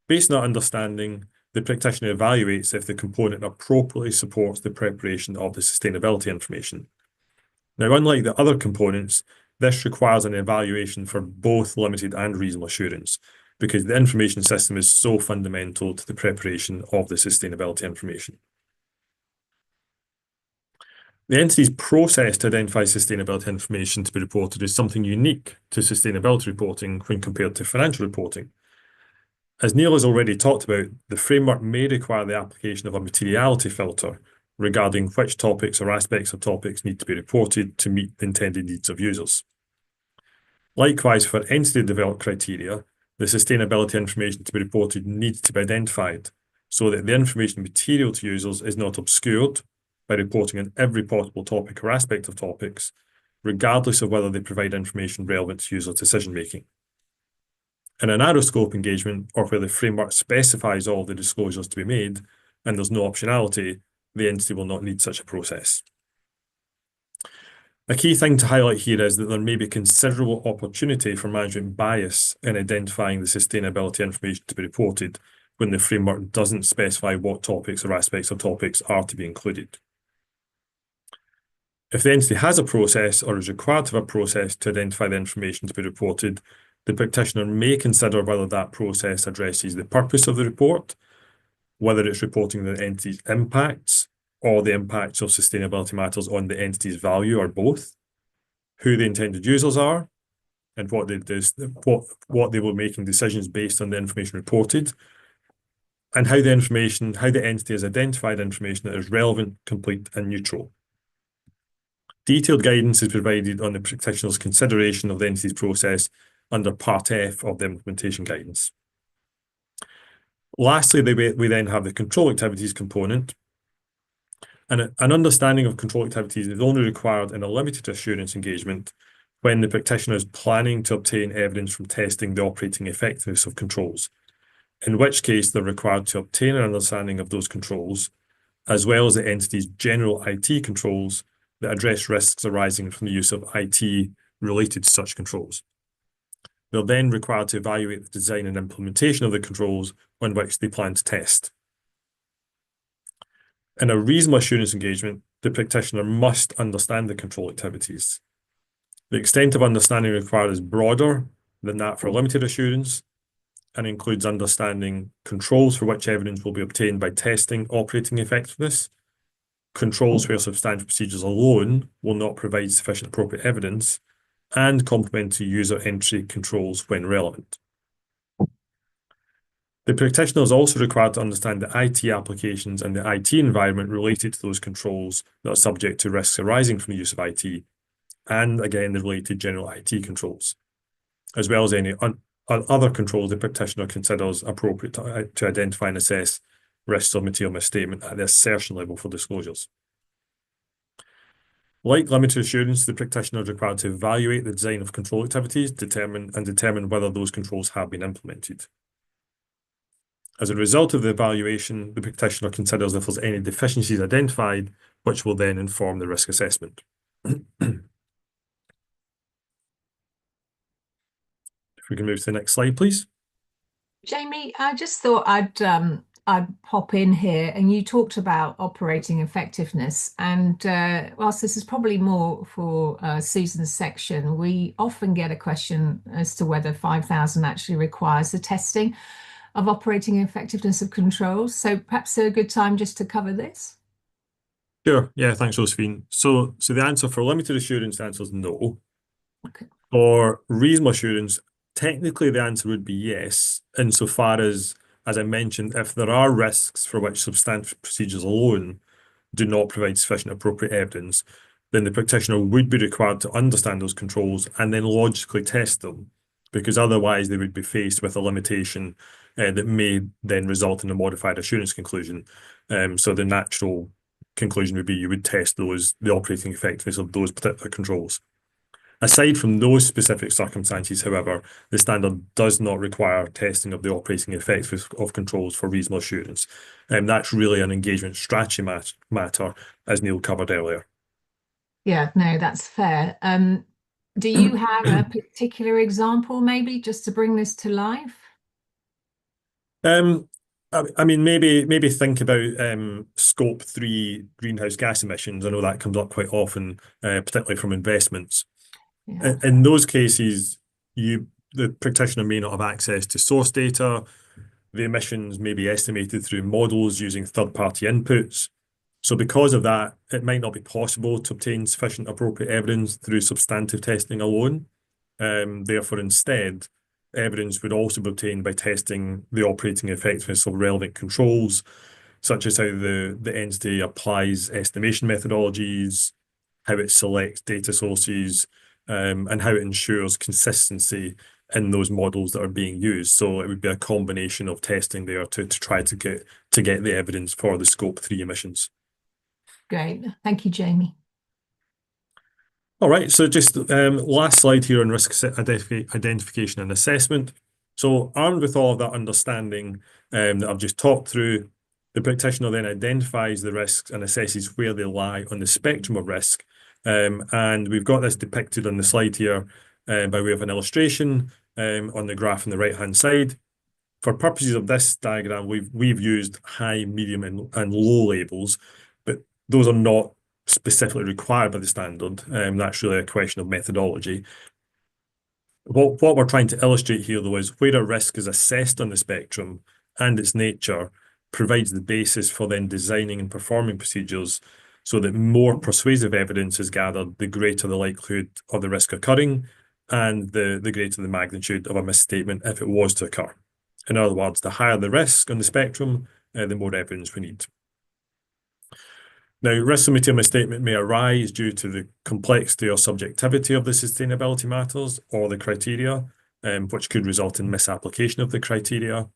Based on that understanding, the practitioner evaluates if the component appropriately supports the preparation of the sustainability information. Now, unlike the other components, this requires an evaluation for both limited and reasonable assurance, because the information system is so fundamental to the preparation of the sustainability information. The entity's process to identify sustainability information to be reported is something unique to sustainability reporting when compared to financial reporting. As Neil has already talked about, the framework may require the application of a materiality filter regarding which topics or aspects of topics need to be reported to meet the intended needs of users. Likewise, for entity-developed criteria, the sustainability information to be reported needs to be identified so that the information material to users is not obscured by reporting on every possible topic or aspect of topics, regardless of whether they provide information relevant to user decision-making. In a narrow scope engagement, or where the framework specifies all the disclosures to be made and there's no optionality, the entity will not need such a process. A key thing to highlight here is that there may be considerable opportunity for management bias in identifying the sustainability information to be reported when the framework doesn't specify what topics or aspects of topics are to be included. If the entity has a process or is required to have a process to identify the information to be reported, the practitioner may consider whether that process addresses the purpose of the report, whether it's reporting the entity's impacts or the impacts of sustainability matters on the entity's value, or both, who the intended users are, and what they were making decisions based on the information reported, and how the entity has identified information that is relevant, complete, and neutral. Detailed guidance is provided on the practitioner's consideration of the entity's process under Part F of the implementation guidance. Lastly, we then have the control activities component. And an understanding of control activities is only required in a limited assurance engagement when the practitioner is planning to obtain evidence from testing the operating effectiveness of controls, in which case they're required to obtain an understanding of those controls, as well as the entity's general IT controls that address risks arising from the use of IT related to such controls. They're then required to evaluate the design and implementation of the controls on which they plan to test. In a reasonable assurance engagement, the practitioner must understand the control activities. The extent of understanding required is broader than that for limited assurance and includes understanding controls for which evidence will be obtained by testing operating effectiveness, controls where substantive procedures alone will not provide sufficient appropriate evidence, and complementary user entry controls when relevant. The practitioner is also required to understand the IT applications and the IT environment related to those controls that are subject to risks arising from the use of IT, and again, the related general IT controls, as well as any other controls the practitioner considers appropriate to identify and assess risks of material misstatement at the assertion level for disclosures. Like limited assurance, the practitioner is required to evaluate the design of control activities, determine whether those controls have been implemented. As a result of the evaluation, the practitioner considers if there's any deficiencies identified, which will then inform the risk assessment. If we can move to the next slide, please. Jamie, I just thought I'd pop in here, and you talked about operating effectiveness. And whilst this is probably more for Susan's section, we often get a question as to whether 5,000 actually requires the testing of operating effectiveness of controls. So perhaps a good time just to cover this. Sure. Yeah, thanks, Josephine. So the answer for limited assurance, the answer is no. Okay. For reasonable assurance, technically the answer would be yes, insofar as I mentioned, if there are risks for which substantive procedures alone do not provide sufficient appropriate evidence, then the practitioner would be required to understand those controls and then logically test them, because otherwise they would be faced with a limitation that may then result in a modified assurance conclusion. So the natural conclusion would be you would test the operating effectiveness of those particular controls. Aside from those specific circumstances, however, the standard does not require testing of the operating effectiveness of controls for reasonable assurance. That's really an engagement strategy matter, as Neil covered earlier. Yeah, no, that's fair. Do you have a particular example, maybe, just to bring this to life? I mean, maybe think about Scope 3 greenhouse gas emissions. I know that comes up quite often, particularly from investments. Yeah. In those cases, the practitioner may not have access to source data. The emissions may be estimated through models using third-party inputs. So because of that, it might not be possible to obtain sufficient appropriate evidence through substantive testing alone. Therefore, instead, evidence would also be obtained by testing the operating effectiveness of relevant controls, such as how the entity applies estimation methodologies, how it selects data sources, and how it ensures consistency in those models that are being used. So it would be a combination of testing there to try to get the evidence for the Scope 3 emissions. Great. Thank you, Jamie. All right, so just last slide here on risk identification and assessment. So armed with all of that understanding that I've just talked through, the practitioner then identifies the risks and assesses where they lie on the spectrum of risk. And we've got this depicted on the slide here by way of an illustration on the graph on the right-hand side. For purposes of this diagram, we've used high, medium, and low labels, but those are not specifically required by the standard. That's really a question of methodology. What we're trying to illustrate here, though, is where a risk is assessed on the spectrum and its nature provides the basis for then designing and performing procedures so that more persuasive evidence is gathered, the greater the likelihood of the risk occurring and the greater the magnitude of a misstatement if it was to occur. In other words, the higher the risk on the spectrum, the more evidence we need. Now, risk of material misstatement may arise due to the complexity or subjectivity of the sustainability matters or the criteria, which could result in misapplication of the criteria,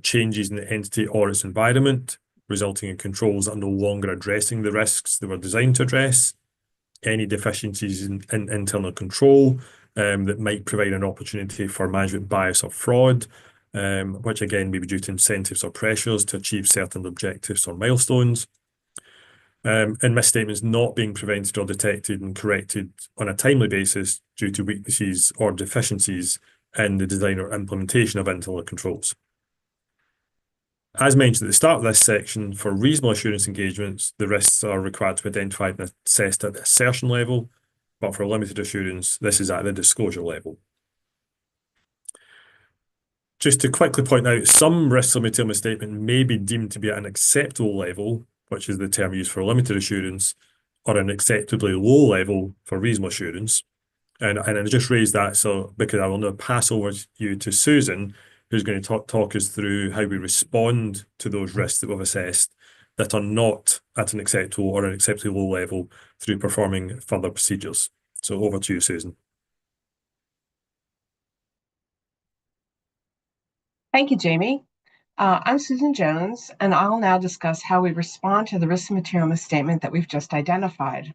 changes in the entity or its environment, resulting in controls that are no longer addressing the risks they were designed to address, any deficiencies in internal control that might provide an opportunity for management bias or fraud, which again may be due to incentives or pressures to achieve certain objectives or milestones. And misstatements not being prevented or detected and corrected on a timely basis due to weaknesses or deficiencies in the design or implementation of internal controls. As mentioned at the start of this section, for reasonable assurance engagements, the risks are required to be identified and assessed at the assertion level, but for limited assurance, this is at the disclosure level. Just to quickly point out, some risks of material misstatement may be deemed to be at an acceptable level, which is the term used for limited assurance, or an acceptably low level for reasonable assurance. And I just raised that so because I will now pass over you to Susan, who's going to talk us through how we respond to those risks that we've assessed that are not at an acceptable or an acceptably low level through performing further procedures. So over to you, Susan. Thank you, Jamie. I'm Susan Jones, and I'll now discuss how we respond to the risk and material misstatement that we've just identified.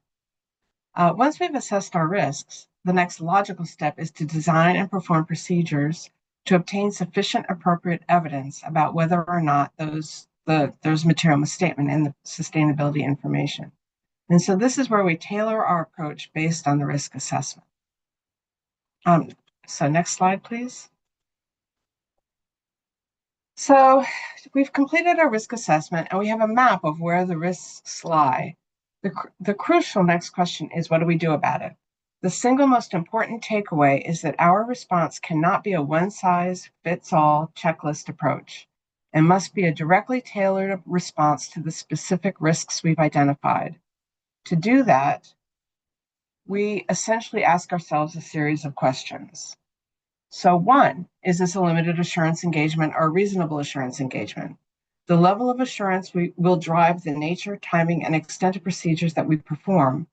Once we've assessed our risks, the next logical step is to design and perform procedures to obtain sufficient appropriate evidence about whether or not there's material misstatement in the sustainability information. And so this is where we tailor our approach based on the risk assessment. So next slide, please. So we've completed our risk assessment and we have a map of where the risks lie. The crucial next question is, what do we do about it? The single most important takeaway is that our response cannot be a one-size-fits-all checklist approach and must be a directly tailored response to the specific risks we've identified. To do that, we essentially ask ourselves a series of questions. So one, is this a limited assurance engagement or a reasonable assurance engagement? The level of assurance will drive the nature, timing, and extent of procedures that we perform,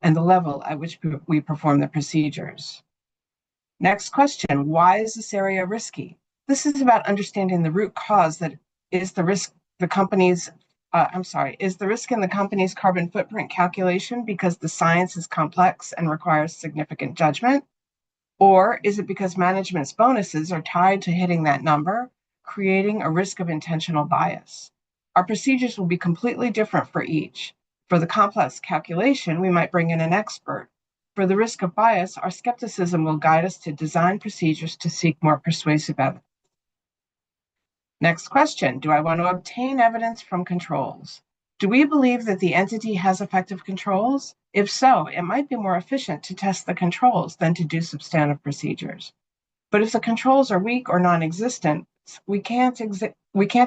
and the level at which we perform the procedures. Next question, why is this area risky? This is about understanding the root cause that is the risk the company's is the risk in the company's carbon footprint calculation because the science is complex and requires significant judgment? Or is it because management's bonuses are tied to hitting that number, creating a risk of intentional bias? Our procedures will be completely different for each. For the complex calculation, we might bring in an expert. For the risk of bias, our skepticism will guide us to design procedures to seek more persuasive evidence. Next question, do I want to obtain evidence from controls? Do we believe that the entity has effective controls? If so, it might be more efficient to test the controls than to do substantive procedures. But if the controls are weak or non-existent, we can't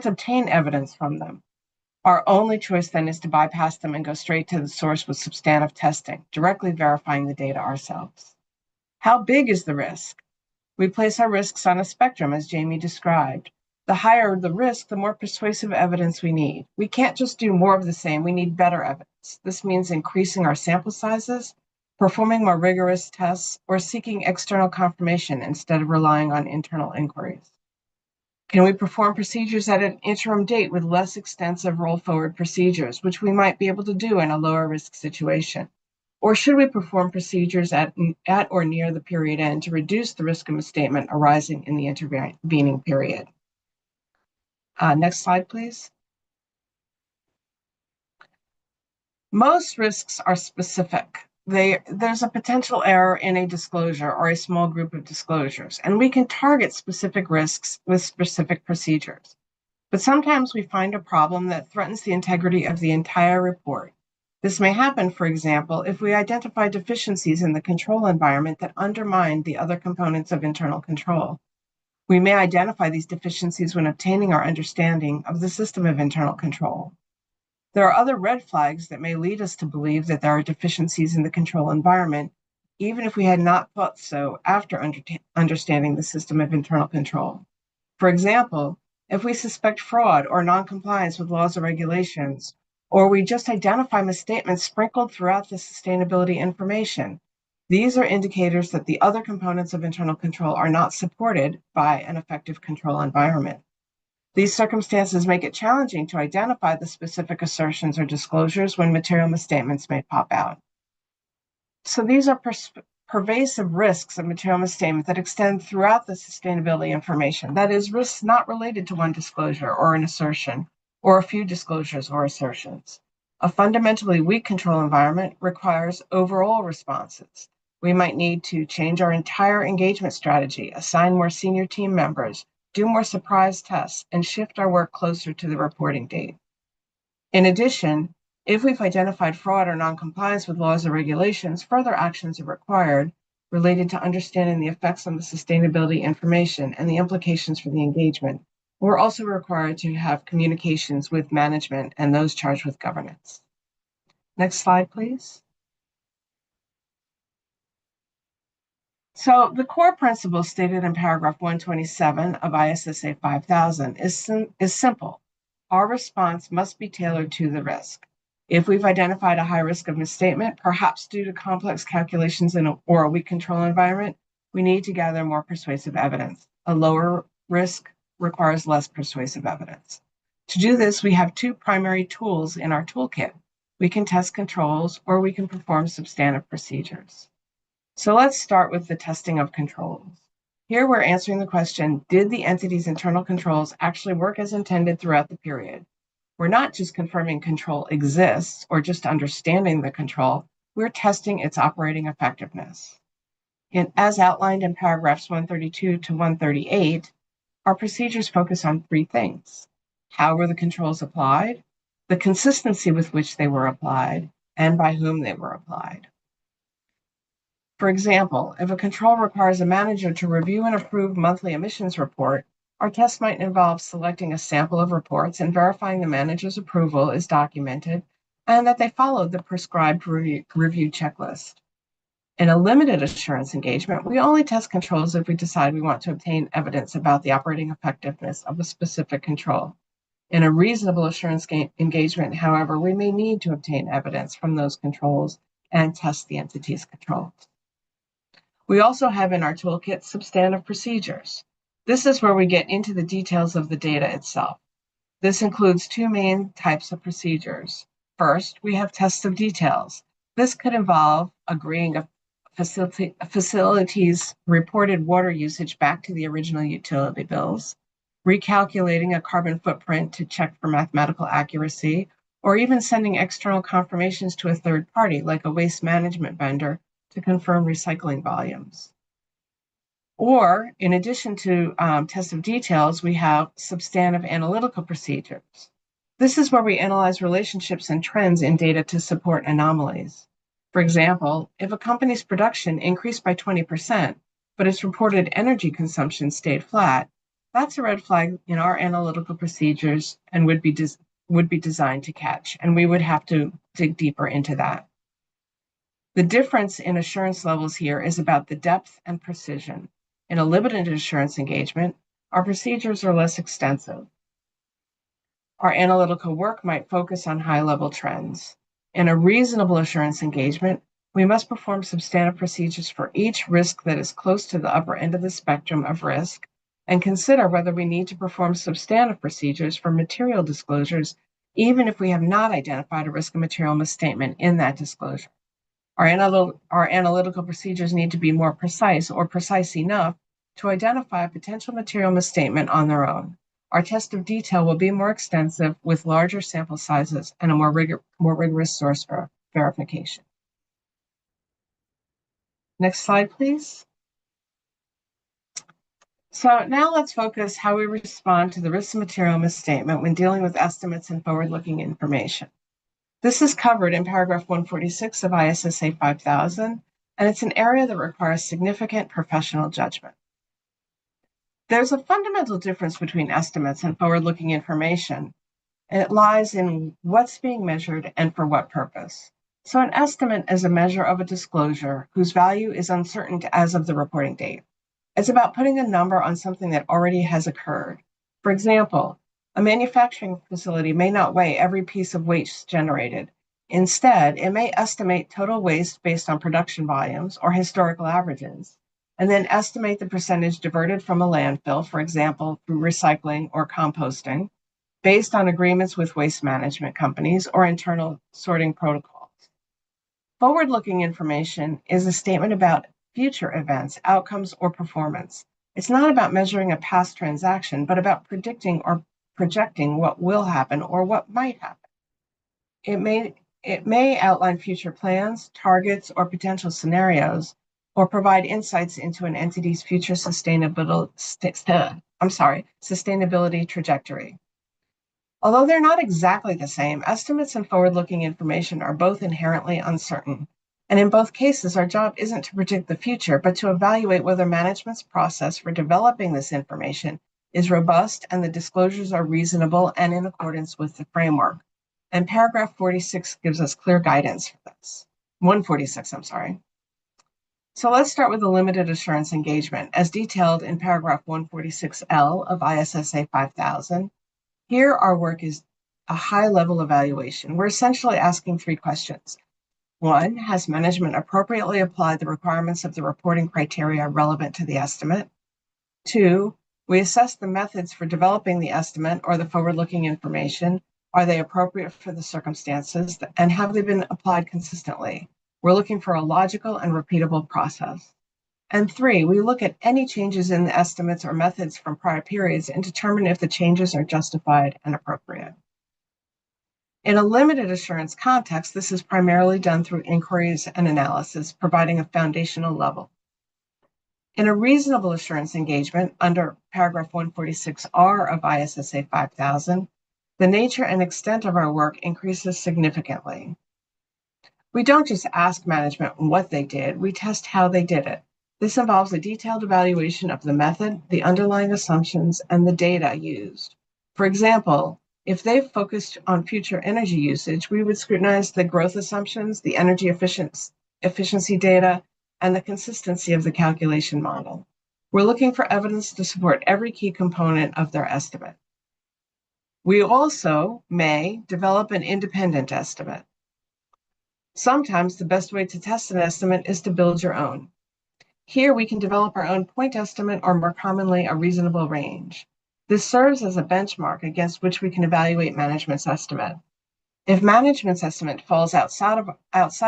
obtain evidence from them. Our only choice then is to bypass them and go straight to the source with substantive testing, directly verifying the data ourselves. How big is the risk? We place our risks on a spectrum, as Jamie described. The higher the risk, the more persuasive evidence we need. We can't just do more of the same, we need better evidence. This means increasing our sample sizes, performing more rigorous tests, or seeking external confirmation instead of relying on internal inquiries. Can we perform procedures at an interim date with less extensive roll-forward procedures, which we might be able to do in a lower risk situation? Or should we perform procedures at or near the period end to reduce the risk of misstatement arising in the intervening period? Next slide, please. Most risks are specific. There's a potential error in a disclosure or a small group of disclosures, and we can target specific risks with specific procedures. But sometimes we find a problem that threatens the integrity of the entire report. This may happen, for example, if we identify deficiencies in the control environment that undermine the other components of internal control. We may identify these deficiencies when obtaining our understanding of the system of internal control. There are other red flags that may lead us to believe that there are deficiencies in the control environment, even if we had not thought so after understanding the system of internal control. For example, if we suspect fraud or noncompliance with laws or regulations, or we just identify misstatements sprinkled throughout the sustainability information, these are indicators that the other components of internal control are not supported by an effective control environment. These circumstances make it challenging to identify the specific assertions or disclosures when material misstatements may pop out. So these are pervasive risks of material misstatement that extend throughout the sustainability information. That is, risks not related to one disclosure or an assertion, or a few disclosures or assertions. A fundamentally weak control environment requires overall responses. We might need to change our entire engagement strategy, assign more senior team members, do more surprise tests, and shift our work closer to the reporting date. In addition, if we've identified fraud or noncompliance with laws or regulations, further actions are required related to understanding the effects on the sustainability information and the implications for the engagement. We're also required to have communications with management and those charged with governance. Next slide, please. So the core principle stated in paragraph 127 of ISSA 5000 is simple. Our response must be tailored to the risk. If we've identified a high risk of misstatement, perhaps due to complex calculations or a weak control environment, we need to gather more persuasive evidence. A lower risk requires less persuasive evidence. To do this, we have two primary tools in our toolkit. We can test controls, or we can perform substantive procedures. So let's start with the testing of controls. Here we're answering the question, did the entity's internal controls actually work as intended throughout the period? We're not just confirming control exists or just understanding the control, we're testing its operating effectiveness. As outlined in paragraphs 132 to 138, our procedures focus on three things: how were the controls applied, the consistency with which they were applied, and by whom they were applied. For example, if a control requires a manager to review and approve monthly emissions report, our test might involve selecting a sample of reports and verifying the manager's approval is documented and that they followed the prescribed review checklist. In a limited assurance engagement, we only test controls if we decide we want to obtain evidence about the operating effectiveness of a specific control. In a reasonable assurance engagement, however, we may need to obtain evidence from those controls and test the entity's controls. We also have in our toolkit substantive procedures. This is where we get into the details of the data itself. This includes two main types of procedures. First, we have tests of details. This could involve agreeing a facilities reported water usage back to the original utility bills, recalculating a carbon footprint to check for mathematical accuracy, or even sending external confirmations to a third party, like a waste management vendor, to confirm recycling volumes. Or, in addition to tests of details, we have substantive analytical procedures. This is where we analyze relationships and trends in data to support anomalies. For example, if a company's production increased by 20%, but its reported energy consumption stayed flat, that's a red flag in our analytical procedures and would be designed to catch, and we would have to dig deeper into that. The difference in assurance levels here is about the depth and precision. In a limited assurance engagement, our procedures are less extensive. Our analytical work might focus on high-level trends. In a reasonable assurance engagement, we must perform substantive procedures for each risk that is close to the upper end of the spectrum of risk and consider whether we need to perform substantive procedures for material disclosures, even if we have not identified a risk of material misstatement in that disclosure. Our analytical procedures need to be more precise or precise enough to identify a potential material misstatement on their own. Our test of detail will be more extensive with larger sample sizes and a more rigorous source for verification. Next slide, please. So now let's focus how we respond to the risk of material misstatement when dealing with estimates and forward-looking information. This is covered in paragraph 146 of ISSA 5000, and it's an area that requires significant professional judgment. There's a fundamental difference between estimates and forward-looking information, and it lies in what's being measured and for what purpose. So an estimate is a measure of a disclosure whose value is uncertain as of the reporting date. It's about putting a number on something that already has occurred. For example, a manufacturing facility may not weigh every piece of waste generated. Instead, it may estimate total waste based on production volumes or historical averages, and then estimate the percentage diverted from a landfill, for example, through recycling or composting, based on agreements with waste management companies or internal sorting protocols. Forward-looking information is a statement about future events, outcomes, or performance. It's not about measuring a past transaction, but about predicting or projecting what will happen or what might happen. It may outline future plans, targets, or potential scenarios, or provide insights into an entity's future sustainability trajectory. Although they're not exactly the same, estimates and forward-looking information are both inherently uncertain. And in both cases, our job isn't to predict the future, but to evaluate whether management's process for developing this information is robust and the disclosures are reasonable and in accordance with the framework. And paragraph 46 gives us clear guidance for this. 146, I'm sorry. So let's start with the limited assurance engagement, as detailed in paragraph 146L of ISSA 5000. Here, our work is a high-level evaluation. We're essentially asking three questions. One, has management appropriately applied the requirements of the reporting criteria relevant to the estimate? Two, We assess the methods for developing the estimate or the forward-looking information. Are they appropriate for the circumstances, and have they been applied consistently? We're looking for a logical and repeatable process. And 3, we look at any changes in the estimates or methods from prior periods and determine if the changes are justified and appropriate. In a limited assurance context, this is primarily done through inquiries and analysis, providing a foundational level. In a reasonable assurance engagement, under paragraph 146R of ISSA 5000, the nature and extent of our work increases significantly. We don't just ask management what they did, we test how they did it. This involves a detailed evaluation of the method, the underlying assumptions, and the data used. For example, if they've focused on future energy usage, we would scrutinize the growth assumptions, the energy efficiency data, and the consistency of the calculation model. We're looking for evidence to support every key component of their estimate. We also may develop an independent estimate. Sometimes the best way to test an estimate is to build your own. Here we can develop our own point estimate, or more commonly, a reasonable range. This serves as a benchmark against which we can evaluate management's estimate. If management's estimate falls outside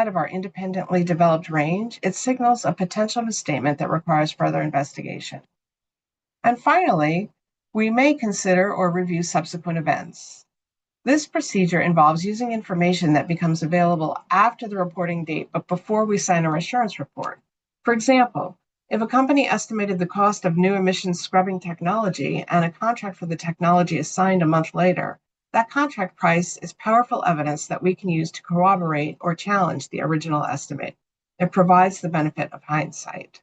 of our independently developed range, it signals a potential misstatement that requires further investigation. And finally, we may consider or review subsequent events. This procedure involves using information that becomes available after the reporting date, but before we sign our assurance report. For example, if a company estimated the cost of new emissions scrubbing technology and a contract for the technology is signed a month later, that contract price is powerful evidence that we can use to corroborate or challenge the original estimate. It provides the benefit of hindsight.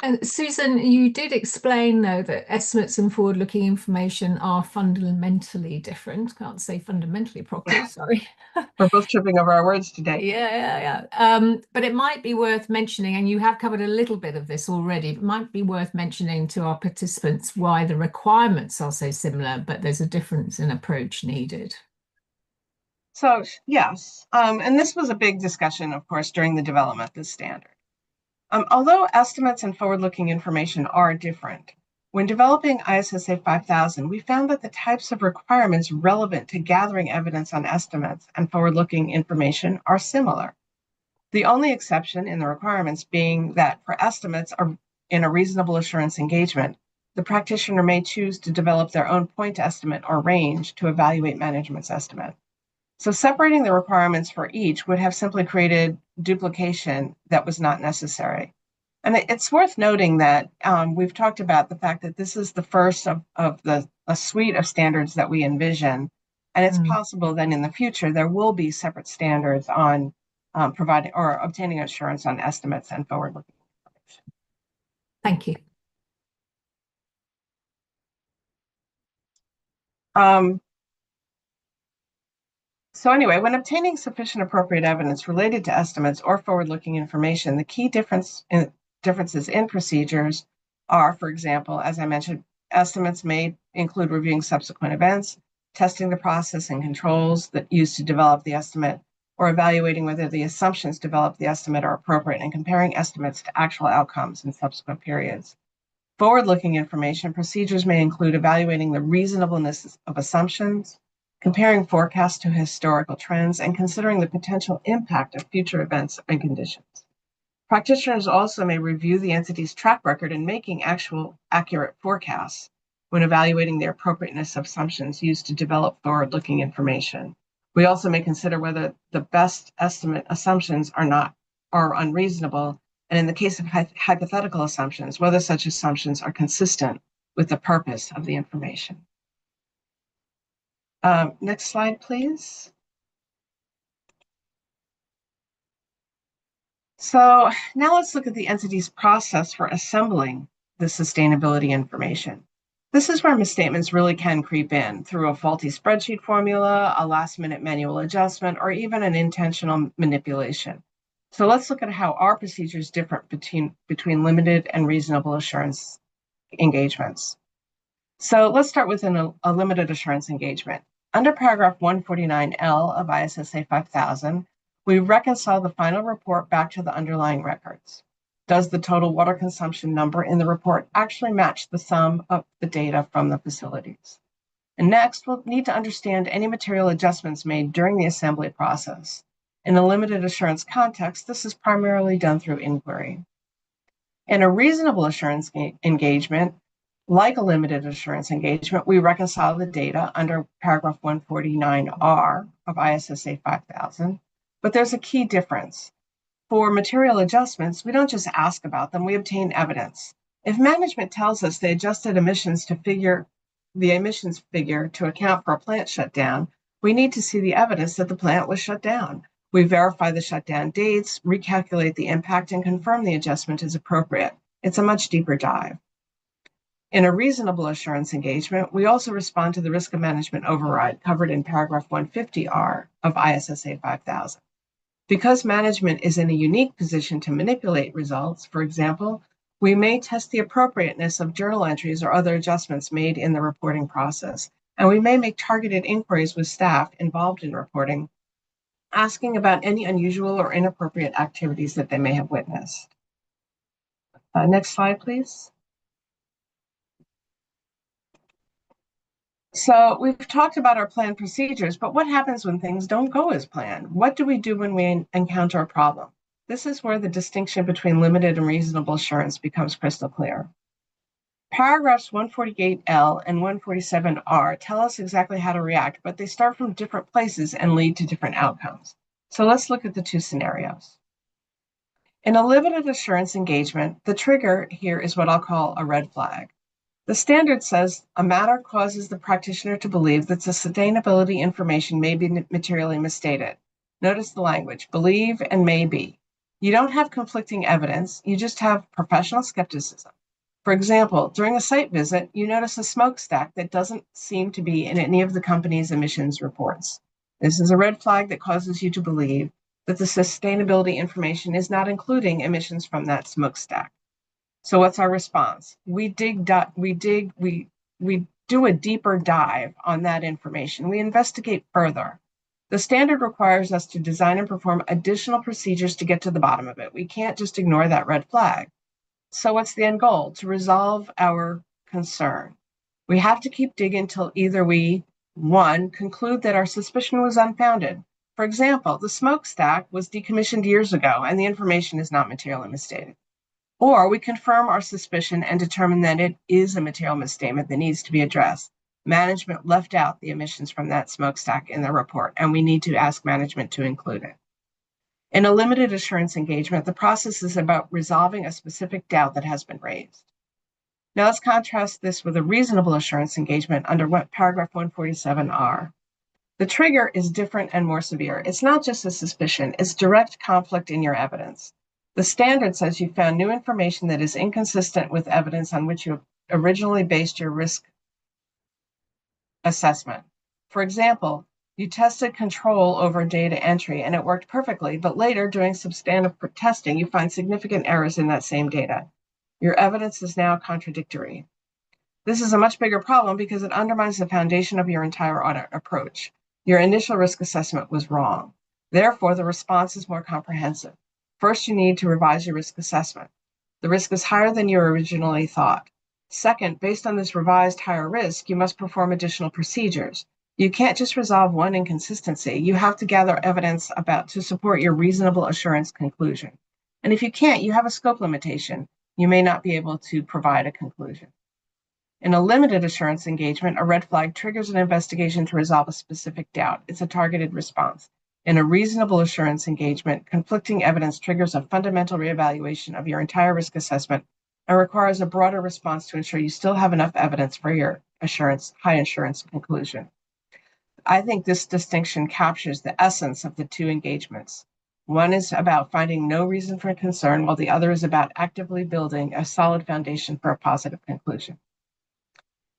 And Susan, you did explain, though, that estimates and forward-looking information are fundamentally different. Can't say fundamentally properly, sorry. We're both tripping over our words today. Yeah. But it might be worth mentioning, and you have covered a little bit of this already, but it might be worth mentioning to our participants why the requirements are so similar, but there's a difference in approach needed. So, yes, and this was a big discussion, of course, during the development of this standard. Although estimates and forward-looking information are different, when developing ISSA 5000, we found that the types of requirements relevant to gathering evidence on estimates and forward-looking information are similar. The only exception in the requirements being that for estimates in a reasonable assurance engagement, the practitioner may choose to develop their own point estimate or range to evaluate management's estimate. So separating the requirements for each would have simply created duplication that was not necessary. And it's worth noting that we've talked about the fact that this is the first of a suite of standards that we envision. And it's possible that in the future, there will be separate standards on providing or obtaining assurance on estimates and forward-looking information. Thank you. So anyway, when obtaining sufficient appropriate evidence related to estimates or forward-looking information, the key differences in procedures are, for example, as I mentioned, estimates may include reviewing subsequent events, testing the process and controls that used to develop the estimate, or evaluating whether the assumptions developed the estimate are appropriate, and comparing estimates to actual outcomes in subsequent periods. Forward-looking information procedures may include evaluating the reasonableness of assumptions, comparing forecasts to historical trends, and considering the potential impact of future events and conditions. Practitioners also may review the entity's track record in making actual accurate forecasts when evaluating the appropriateness of assumptions used to develop forward-looking information. We also may consider whether the best estimate assumptions are unreasonable, and in the case of hypothetical assumptions, whether such assumptions are consistent with the purpose of the information. Next slide, please. So now let's look at the entity's process for assembling the sustainability information. This is where misstatements really can creep in through a faulty spreadsheet formula, a last-minute manual adjustment, or even an intentional manipulation. So let's look at how our procedures differ between limited and reasonable assurance engagements. So let's start with a limited assurance engagement. Under paragraph 149L of ISSA 5000, we reconcile the final report back to the underlying records. Does the total water consumption number in the report actually match the sum of the data from the facilities? And next, we'll need to understand any material adjustments made during the assembly process. In a limited assurance context, this is primarily done through inquiry. In a reasonable assurance engagement, like a limited assurance engagement, we reconcile the data under paragraph 149R of ISSA 5000, but there's a key difference. For material adjustments, we don't just ask about them, we obtain evidence. If management tells us they adjusted emissions the emissions figure to account for a plant shutdown, we need to see the evidence that the plant was shut down. We verify the shutdown dates, recalculate the impact, and confirm the adjustment is appropriate. It's a much deeper dive. In a reasonable assurance engagement, we also respond to the risk of management override covered in paragraph 150R of ISSA 5000. Because management is in a unique position to manipulate results, for example, we may test the appropriateness of journal entries or other adjustments made in the reporting process, and we may make targeted inquiries with staff involved in reporting, asking about any unusual or inappropriate activities that they may have witnessed. Next slide, please. So we've talked about our planned procedures, but what happens when things don't go as planned? What do we do when we encounter a problem? This is where the distinction between limited and reasonable assurance becomes crystal clear. Paragraphs 148L and 147R tell us exactly how to react, but they start from different places and lead to different outcomes. So let's look at the two scenarios. In a limited assurance engagement, the trigger here is what I'll call a red flag. The standard says a matter causes the practitioner to believe that the sustainability information may be materially misstated. Notice the language, believe and may be. You don't have conflicting evidence, you just have professional skepticism. For example, during a site visit, you notice a smokestack that doesn't seem to be in any of the company's emissions reports. This is a red flag that causes you to believe that the sustainability information is not including emissions from that smokestack. So what's our response? We do a deeper dive on that information. We investigate further. The standard requires us to design and perform additional procedures to get to the bottom of it. We can't just ignore that red flag. So what's the end goal? To resolve our concern. We have to keep digging till either we, one, conclude that our suspicion was unfounded. For example, the smokestack was decommissioned years ago and the information is not materially misstated. Or we confirm our suspicion and determine that it is a material misstatement that needs to be addressed. Management left out the emissions from that smokestack in the report, and we need to ask management to include it. In a limited assurance engagement, the process is about resolving a specific doubt that has been raised. Now let's contrast this with a reasonable assurance engagement under paragraph 147R. The trigger is different and more severe. It's not just a suspicion, it's direct conflict in your evidence. The standard says you found new information that is inconsistent with evidence on which you originally based your risk assessment. For example, you tested control over data entry and it worked perfectly, but later doing substantive testing, you find significant errors in that same data. Your evidence is now contradictory. This is a much bigger problem because it undermines the foundation of your entire audit approach. Your initial risk assessment was wrong. Therefore, the response is more comprehensive. First, you need to revise your risk assessment. The risk is higher than you originally thought. Second, based on this revised higher risk, you must perform additional procedures. You can't just resolve one inconsistency. You have to gather evidence to support your reasonable assurance conclusion. And if you can't, you have a scope limitation. You may not be able to provide a conclusion. In a limited assurance engagement, a red flag triggers an investigation to resolve a specific doubt. It's a targeted response. In a reasonable assurance engagement, conflicting evidence triggers a fundamental reevaluation of your entire risk assessment and requires a broader response to ensure you still have enough evidence for your high assurance conclusion. I think this distinction captures the essence of the two engagements. One is about finding no reason for concern, while the other is about actively building a solid foundation for a positive conclusion.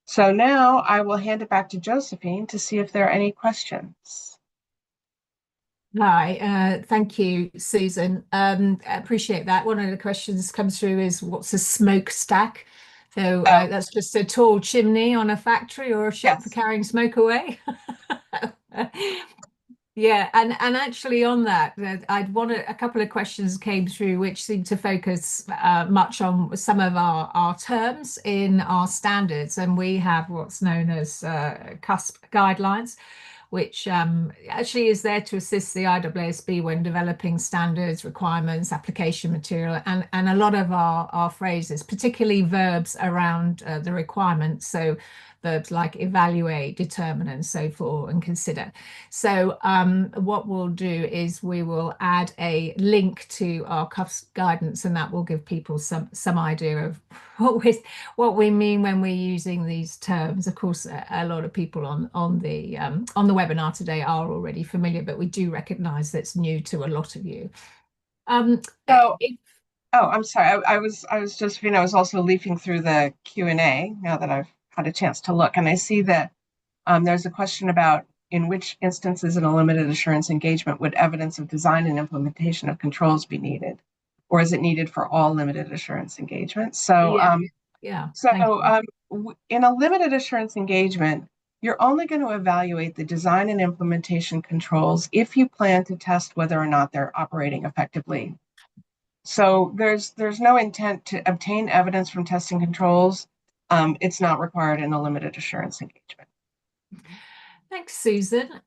So now I will hand it back to Josephine to see if there are any questions. Hi, thank you, Susan. I appreciate that. One of the questions comes through is what's a smokestack? So that's just a tall chimney on a factory or a shop for carrying smoke away. Yeah, and actually on that, I'd want a couple of questions came through which seem to focus much on some of our terms in our standards, and we have what's known as CUSP guidelines, which actually is there to assist the ISSB when developing standards, requirements, application material, and a lot of our phrases, particularly verbs around the requirements. So verbs like evaluate, determine, and so forth, and consider. So what we'll do is we will add a link to our CUFS guidance, and that will give people some idea of what we mean when we're using these terms. Of course, a lot of people on the webinar today are already familiar, but we do recognise that's new to a lot of you. I'm sorry. I was just, I was also leafing through the Q&A now that I've had a chance to look, and I see that there's a question about in which instances in a limited assurance engagement would evidence of design and implementation of controls be needed, or is it needed for all limited assurance engagements? So, in a limited assurance engagement, you're only going to evaluate the design and implementation controls if you plan to test whether or not they're operating effectively. So there's no intent to obtain evidence from testing controls. It's not required in a limited assurance engagement. Thanks, Susan.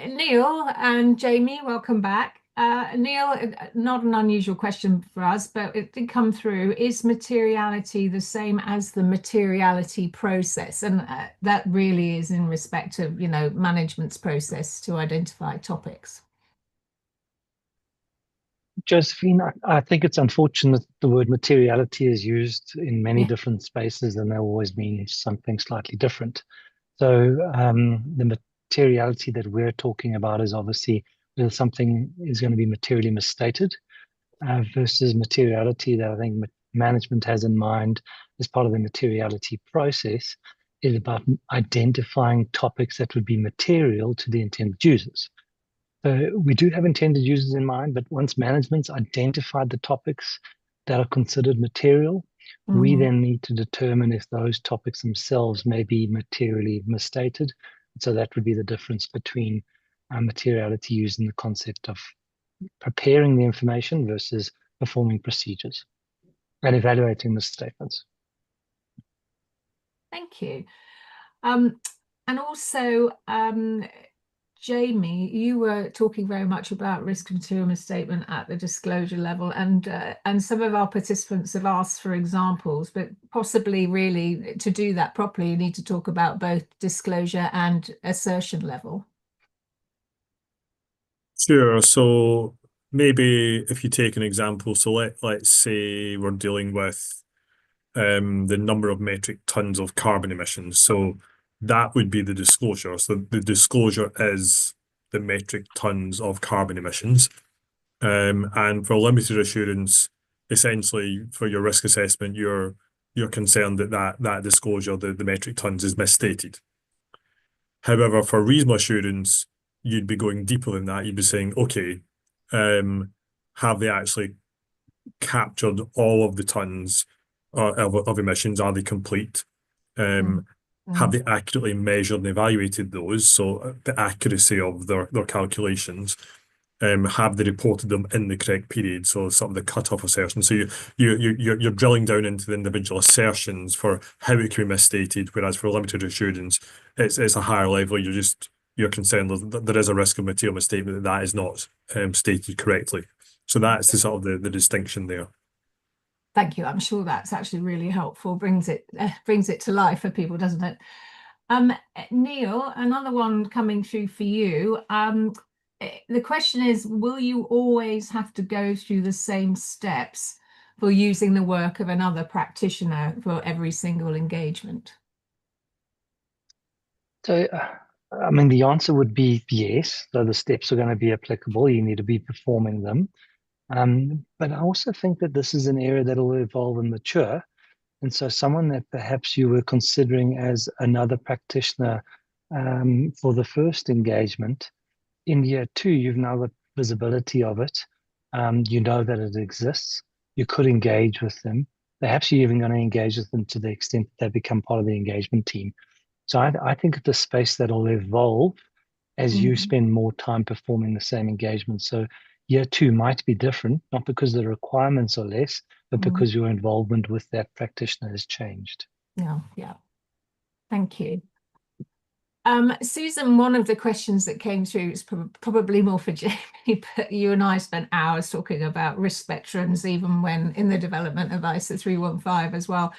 Neil and Jamie, welcome back. Neil, not an unusual question for us, but it did come through. Is materiality the same as the materiality process? And that really is in respect of, management's process to identify topics. Josephine, I think it's unfortunate the word materiality is used in many different spaces, and they always mean something slightly different. So the materiality that we're talking about is obviously whether something is going to be materially misstated versus materiality that I think management has in mind as part of the materiality process is about identifying topics that would be material to the intended users. So we do have intended users in mind, but once management's identified the topics that are considered material, we then need to determine if those topics themselves may be materially misstated. So that would be the difference between materiality used in the concept of preparing the information versus performing procedures and evaluating misstatements. Thank you. And also, Jamie, you were talking very much about risk material misstatement at the disclosure level, and some of our participants have asked for examples, but possibly really to do that properly, you need to talk about both disclosure and assertion level. Sure. So maybe if you take an example, so let's say we're dealing with the number of metric tons of carbon emissions. So that would be the disclosure. So the disclosure is the metric tons of carbon emissions. And for limited assurance, essentially for your risk assessment, you're concerned that disclosure, the metric tons, is misstated. However, for reasonable assurance, you'd be going deeper than that. You'd be saying, okay, have they actually captured all of the tons of emissions? Are they complete? Have they accurately measured and evaluated those? So the accuracy of their calculations. Have they reported them in the correct period? So sort of the cut-off assertion. So you're drilling down into the individual assertions for how it can be misstated, whereas for limited assurance, it's a higher level. You're concerned that there is a risk of material misstatement that is not stated correctly. So that's the sort of the distinction there. Thank you. I'm sure that's actually really helpful. Brings it to life for people, doesn't it? Neil, another one coming through for you. The question is, will you always have to go through the same steps for using the work of another practitioner for every single engagement? So, I mean, the answer would be yes. So the steps are going to be applicable. You need to be performing them. But I also think that this is an area that will evolve and mature. And so someone that perhaps you were considering as another practitioner for the first engagement, in year 2, you've now got visibility of it. You know that it exists. You could engage with them. Perhaps you're even going to engage with them to the extent that they become part of the engagement team. So I think it's a space that will evolve as you spend more time performing the same engagement. So year 2 might be different, not because the requirements are less, but because your involvement with that practitioner has changed. Yeah. Thank you. Susan, one of the questions that came through is probably more for Jamie, but you and I spent hours talking about risk spectrums, even when in the development of ISSA 315 as well.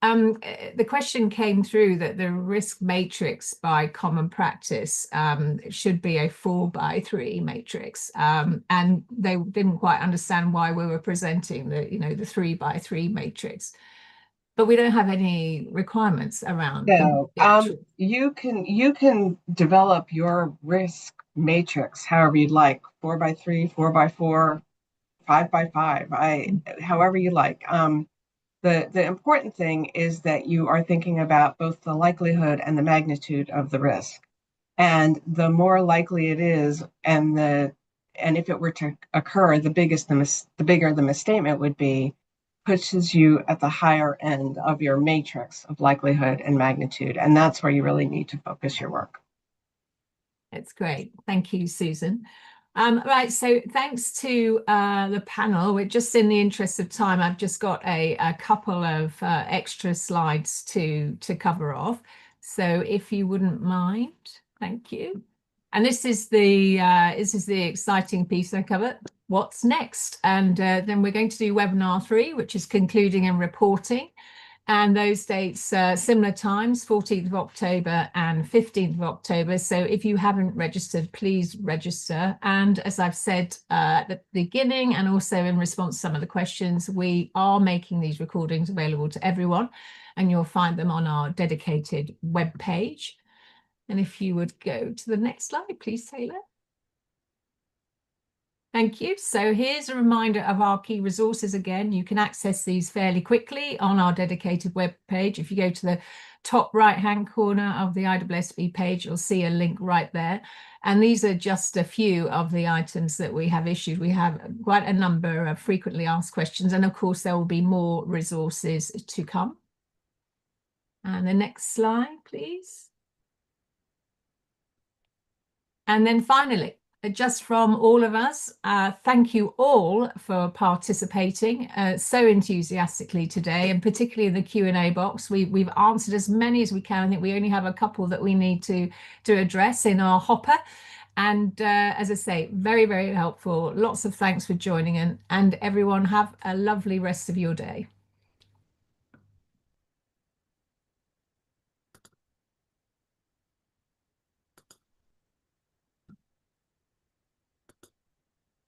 The question came through that the risk matrix by common practice should be a 4x3 matrix, and they didn't quite understand why we were presenting the 3x3 matrix. But we don't have any requirements around. No, you can develop your risk matrix however you'd like, 4x3, 4x4, 5x5, however you like. The important thing is that you are thinking about both the likelihood and the magnitude of the risk. And the more likely it is, and if it were to occur, the bigger the misstatement would be, pushes you at the higher end of your matrix of likelihood and magnitude. And that's where you really need to focus your work. That's great. Thank you, Susan. Right, so thanks to the panel. Just in the interest of time, I've just got a couple of extra slides to cover off. So if you wouldn't mind, thank you. And this is the exciting piece I covered. What's next? And then we're going to do webinar 3, which is concluding and reporting. And those dates, similar times, 14th of October and 15th of October. So if you haven't registered, please register. And as I've said at the beginning, and also in response to some of the questions, we are making these recordings available to everyone, and you'll find them on our dedicated web page. And if you would go to the next slide, please, Taylor. Thank you. So here's a reminder of our key resources again. You can access these fairly quickly on our dedicated web page. If you go to the top right-hand corner of the ISSB page, you'll see a link right there. And these are just a few of the items that we have issued. We have quite a number of frequently asked questions, and of course there will be more resources to come. And the next slide, please. And then finally, just from all of us, thank you all for participating so enthusiastically today, and particularly in the Q&A box. We've answered as many as we can. I think we only have a couple that we need to address in our hopper. And as I say, very, very helpful. Lots of thanks for joining in, and everyone have a lovely rest of your day.